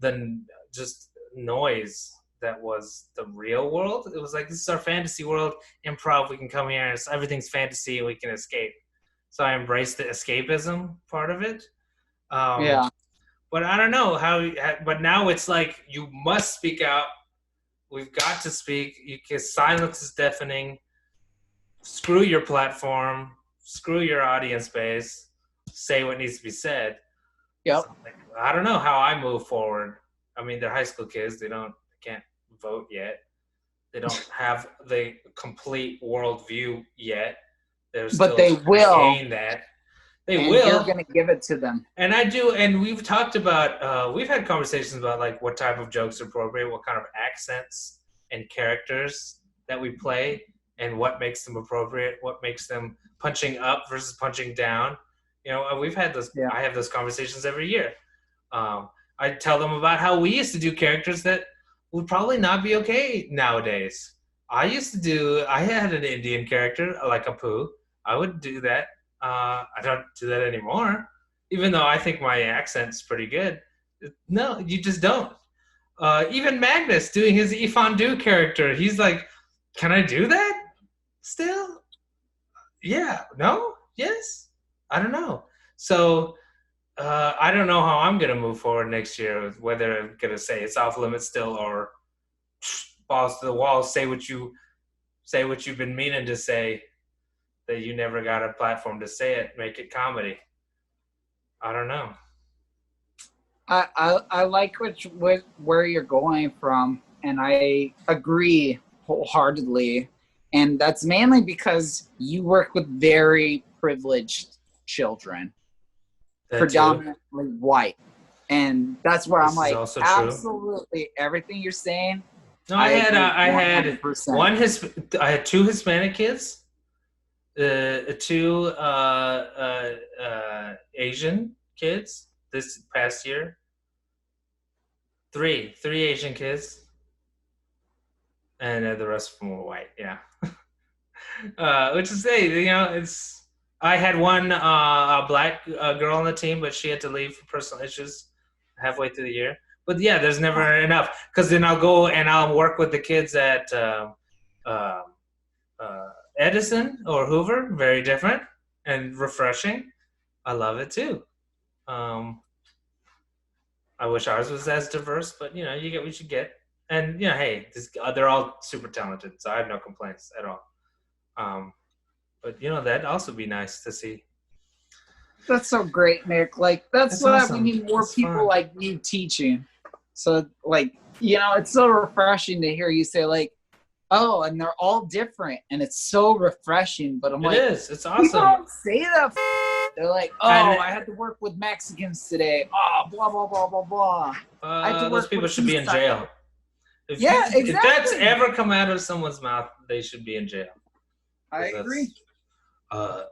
the just noise that was the real world. It was like, this is our fantasy world, improv. We can come here and everything's fantasy and we can escape. So I embraced the escapism part of it. But I don't know but now it's like, you must speak out. We've got to speak, because silence is deafening. Screw your platform, screw your audience base, say what needs to be said. Yep. So, like, I don't know how I move forward. I mean, they're high school kids. They can't vote yet. They don't have the complete worldview yet. But they will gain that. They will. You're going to give it to them. And I do. And we've talked about, we've had conversations about like what type of jokes are appropriate, what kind of accents and characters that we play, and what makes them appropriate, what makes them punching up versus punching down. We've had those. Yeah. I have those conversations every year. I tell them about how we used to do characters that would probably not be okay nowadays. I had an Indian character, like Apu. I would do that. I don't do that anymore, even though I think my accent's pretty good. No, you just don't. Even Magnus doing his Ifandu character, he's like, can I do that still? Yeah, no, yes, I don't know. So I don't know how I'm going to move forward next year, whether I'm going to say it's off limits still or balls to the wall, say what you've been meaning to say, that you never got a platform to say it, make it comedy. I don't know. I like where you're going from, and I agree wholeheartedly. And that's mainly because you work with very privileged children, predominantly white. And that's where I'm like, absolutely everything you're saying. No, I had two Hispanic kids, 2 Asian kids this past year, 3 Asian kids, and the rest of them were white. Yeah, which is it's. I had one a black girl on the team, but she had to leave for personal issues halfway through the year. But yeah, there's never enough, because then I'll go and I'll work with the kids at Edison or Hoover. Very different and refreshing. I love it too. I wish ours was as diverse, but you get what you get. And hey, they're all super talented, so I have no complaints at all. But that'd also be nice to see. That's so great, Nick. Like that's what awesome. We need more people like you teaching. So like it's so refreshing to hear you say like, oh, and they're all different, and it's so refreshing. But I'm it's awesome. People don't say that. They're like, oh, I had to work with Mexicans today. Oh, blah blah blah blah blah. Those people should be in jail. Exactly. If that's ever come out of someone's mouth, they should be in jail. I agree.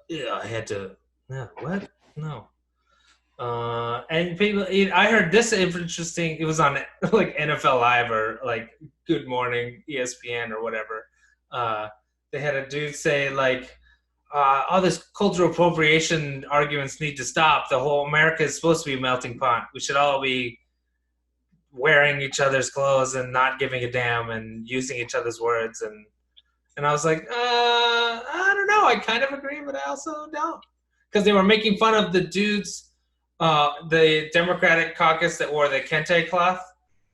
Yeah, I had to. No, what? No. And people, I heard this interesting. It was on like NFL Live or like Good Morning ESPN or whatever. They had a dude say like, all this cultural appropriation arguments need to stop. The whole America is supposed to be a melting pot. We should all be wearing each other's clothes and not giving a damn and using each other's words. And I was like, I don't know. I kind of agree, but I also don't. because they were making fun of the dudes, the Democratic caucus that wore the kente cloth,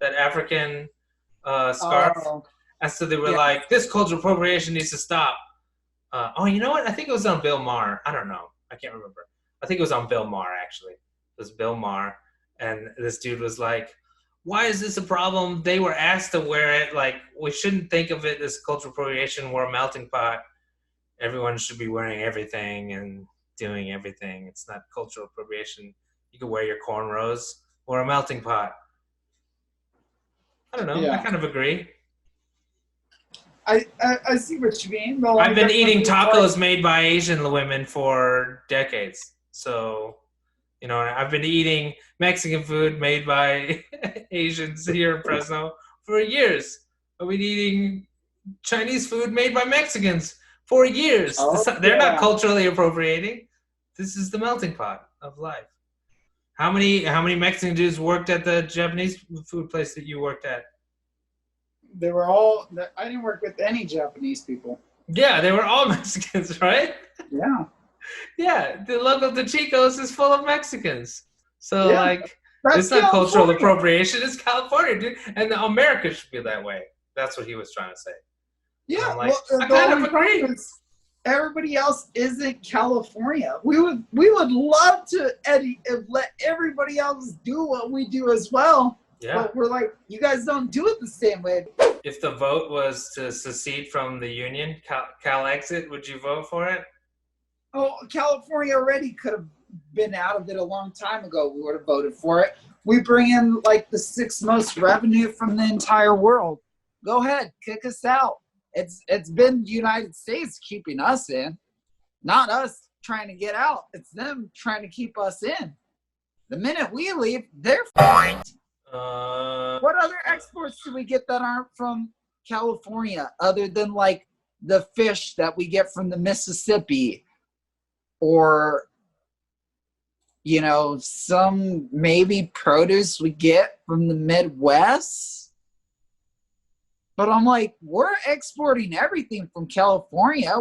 that African scarf. Oh, And so they were yeah. like, this cultural appropriation needs to stop. You know what? I think it was on Bill Maher. I don't know. I can't remember. I think it was on Bill Maher, actually. It was Bill Maher. And this dude was like, why is this a problem? They were asked to wear it. Like, we shouldn't think of it as cultural appropriation. We're a melting pot. Everyone should be wearing everything and doing everything. It's not cultural appropriation. You can wear your cornrows. We're a melting pot. I don't know. Yeah. I kind of agree. I see what you mean. But I've been eating tacos made by Asian women for decades. So, you know, I've been eating Mexican food made by Asians here in Fresno for years. I've been eating Chinese food made by Mexicans for years. Oh, They're not yeah. culturally appropriating. This is the melting pot of life. How many Mexican dudes worked at the Japanese food place that you worked at? They were all. I didn't work with any Japanese people. Yeah, they were all Mexicans, right? Yeah. Yeah, the local de Chicos is full of Mexicans. So, Yeah, like, That's it's not cultural California. appropriation. It's California, dude. And America should be that way. That's what he was trying to say. Yeah. I'm like, well, I the kind of only agree. problem is everybody else isn't California. We would love to let everybody else do what we do as well. Yeah. But we're like, you guys don't do it the same way. If the vote was to secede from the union, Calexit, would you vote for it? Oh, California already could have been out of it a long time ago. We would have voted for it. We bring in like the 6th most revenue from the entire world. Go ahead, kick us out. It's been the United States keeping us in, not us trying to get out. It's them trying to keep us in. The minute we leave, they're fine. What other exports do we get that aren't from California other than like the fish that we get from the Mississippi or, you know, some maybe produce we get from the Midwest? But I'm like, we're exporting everything from California.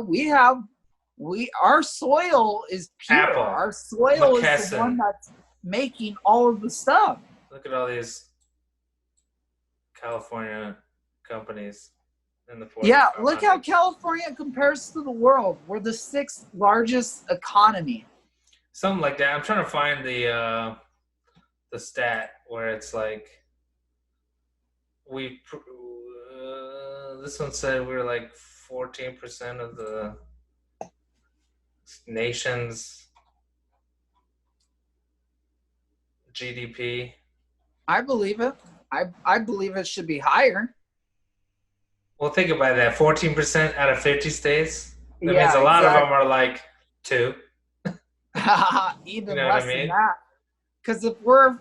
Our soil is pure. Apple, Our soil is McKesson. the one that's making all of the stuff. Look at all these California companies in the Fortune Yeah, look 500. how California compares to the world. We're the 6th largest economy. Something like that. I'm trying to find the stat where it's like this one said we were like 14% of the nation's GDP. I believe it. I believe it should be higher. Well, think about that. 14% out of 50 states. That Yeah, means a lot of exactly. them are like 2. Even You know what less I mean? than that. Because if we're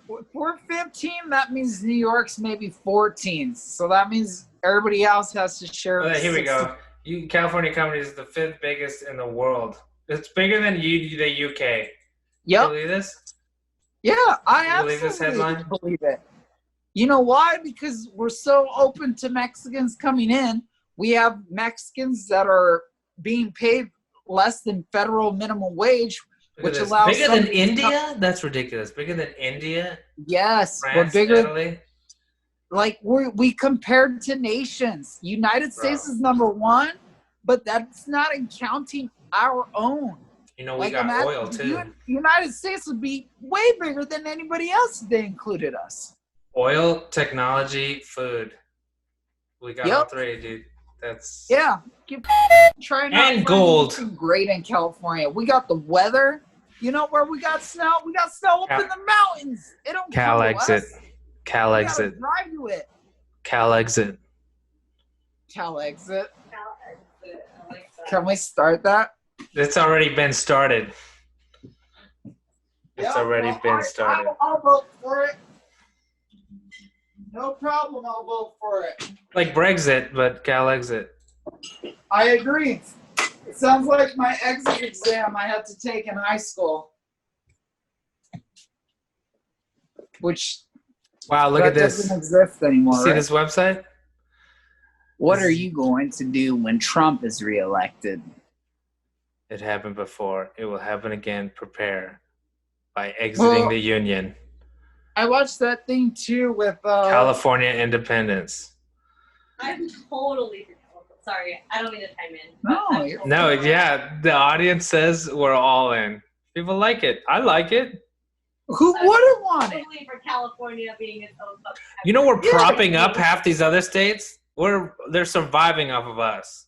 15, that means New York's maybe 14. So that means everybody else has to share. Well, here we 60. go. California company is the 5th biggest in the world. It's bigger than the UK. Can you Yep. believe this? Yeah, I You believe this absolutely headline? believe it. You know why? Because we're so open to Mexicans coming in. We have Mexicans that are being paid less than federal minimum wage, Look at which this. allows Bigger than somebody to come- India? That's ridiculous. Bigger than India, Yes, France, we're bigger. Italy. Like we compared to nations. United States is number 1, but that's not in counting our own. You know, we Like got imagine oil too. United States would be way bigger than anybody else if they included us. Oil, technology, food. We got all Yep. 3, dude. That's Yeah, keep trying to And gold. Great in California. We got the weather. You know where we got snow? We got snow up in the mountains. It don't come to us. We gotta drive to it. Calexit. Calexit. I like that. Can we start that? It's already been started. It's Yeah, already well, been started. I'll vote for it. No problem. I'll vote for it. Like Brexit, but Calexit. I agree. It sounds like my exit exam I had to take in high school. Which Wow, look at this. doesn't exist anymore. See right? this website? What are you going to do when Trump is reelected? It happened before. It will happen again. Prepare by exiting the Union. I watched that thing too with California independence. I'm totally for California. Sorry, I don't mean to chime in. No, you're- No, yeah, the audience says we're all in. People like it. I like it. Who wouldn't want it? Totally for California being its own country. You know, we're propping up half these other states. They're surviving off of us.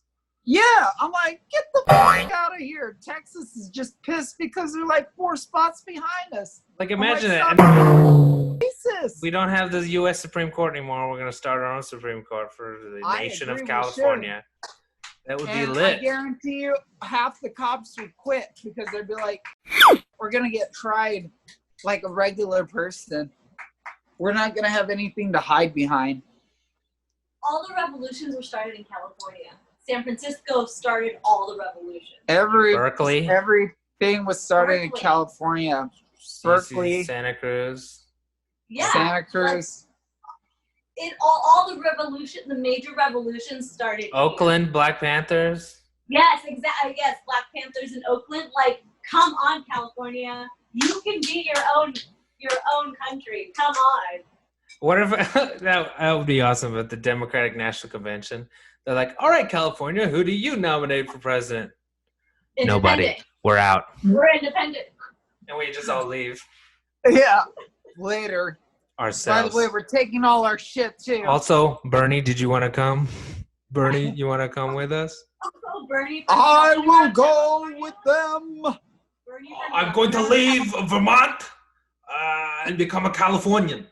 Yeah, I'm like, get the fuck out of here. Texas is just pissed because they're like 4 spots behind us. Like, I'm like, imagine it. stop racist. We don't have the U.S. Supreme Court anymore. We're going to start our own Supreme Court for the I nation agree, of we California. That would be And lit. I guarantee you, half the cops would quit because they'd be like, we're going to get tried like a regular person. We're not going to have anything to hide behind. All the revolutions were started in California. San Francisco started all the revolutions. Berkeley. Everything was started in Berkeley. California. Berkeley, Santa Cruz. Yeah. Santa Cruz. All the major revolutions started here. Oakland, Black Panthers. Yes, exactly. Yes, Black Panthers in Oakland. Like, come on, California. You can be your own country. Come on. What if that would be awesome at the Democratic National Convention? They're like, all right, California, who do you nominate for president? Nobody. Independent. We're out. We're independent. And we just all leave Yeah, later. ourselves. By the way, we're taking all our shit too. Also, Bernie, did you want to come? Bernie, you want to come with us? Also, Bernie. I will go with them. Bernie I'm going to leave Vermont and become a Californian.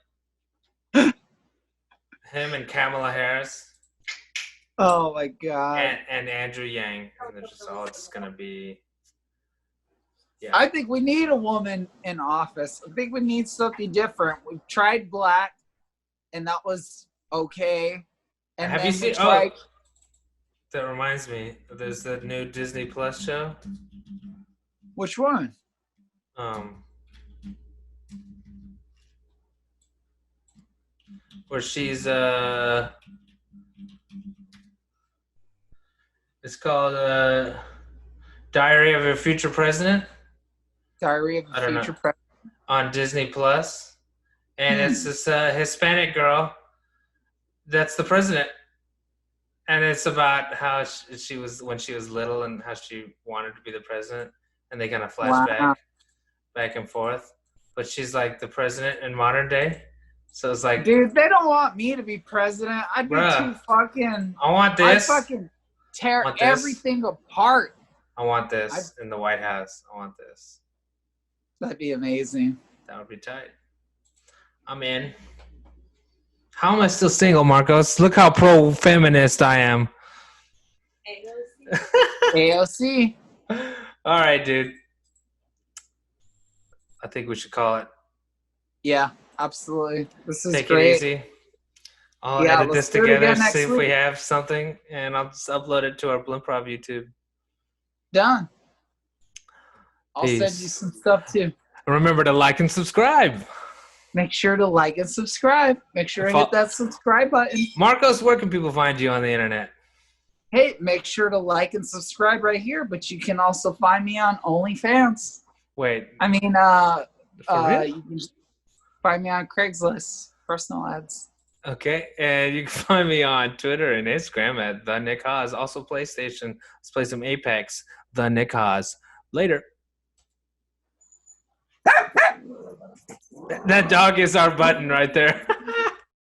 Him and Kamala Harris Oh my god. and Andrew Yang. And they're just all just going to be... Yeah. I think we need a woman in office. I think we need something different. We've tried black, and that was okay. And Have then you we seen... tried, Oh, that reminds me. There's the new Disney Plus show. which one? Where she's it's called Diary of a Future President Diary of I the don't know. Future President. on Disney Plus, and it's this Hispanic girl that's the president, and it's about how she was when she was little and how she wanted to be the president, and they kind of flash back and forth, but she's like the president in modern day. So it's like, Dude, they don't want me to be president. I'd be Bruh. too fucking... I want I'd this. fucking tear Want this? everything apart. I want this in the White House. I want this. That'd be amazing. That would be tight. I'm in. How am I still single, Marcos? Look how pro-feminist I am. AOC. All right, dude. I think we should call it. Yeah, absolutely. This is Take great. it easy. I'll Yeah, edit let's this do it together, again next see if we week. have something, and I'll just upload it to our Blimprov YouTube. Done. I'll send Peace. you some stuff too. Remember to like and subscribe. Make sure to like and subscribe. Make sure to hit that subscribe button. Marcos, where can people find you on the internet? Hey, make sure to like and subscribe right here, but you can also find me on OnlyFans. Wait, I mean, for real? you can find me on Craigslist, personal ads. Okay, and you can find me on Twitter and Instagram at the Nick Haas. Also, PlayStation. Let's play some Apex. The Nick Haas. Later. That dog is our button right there.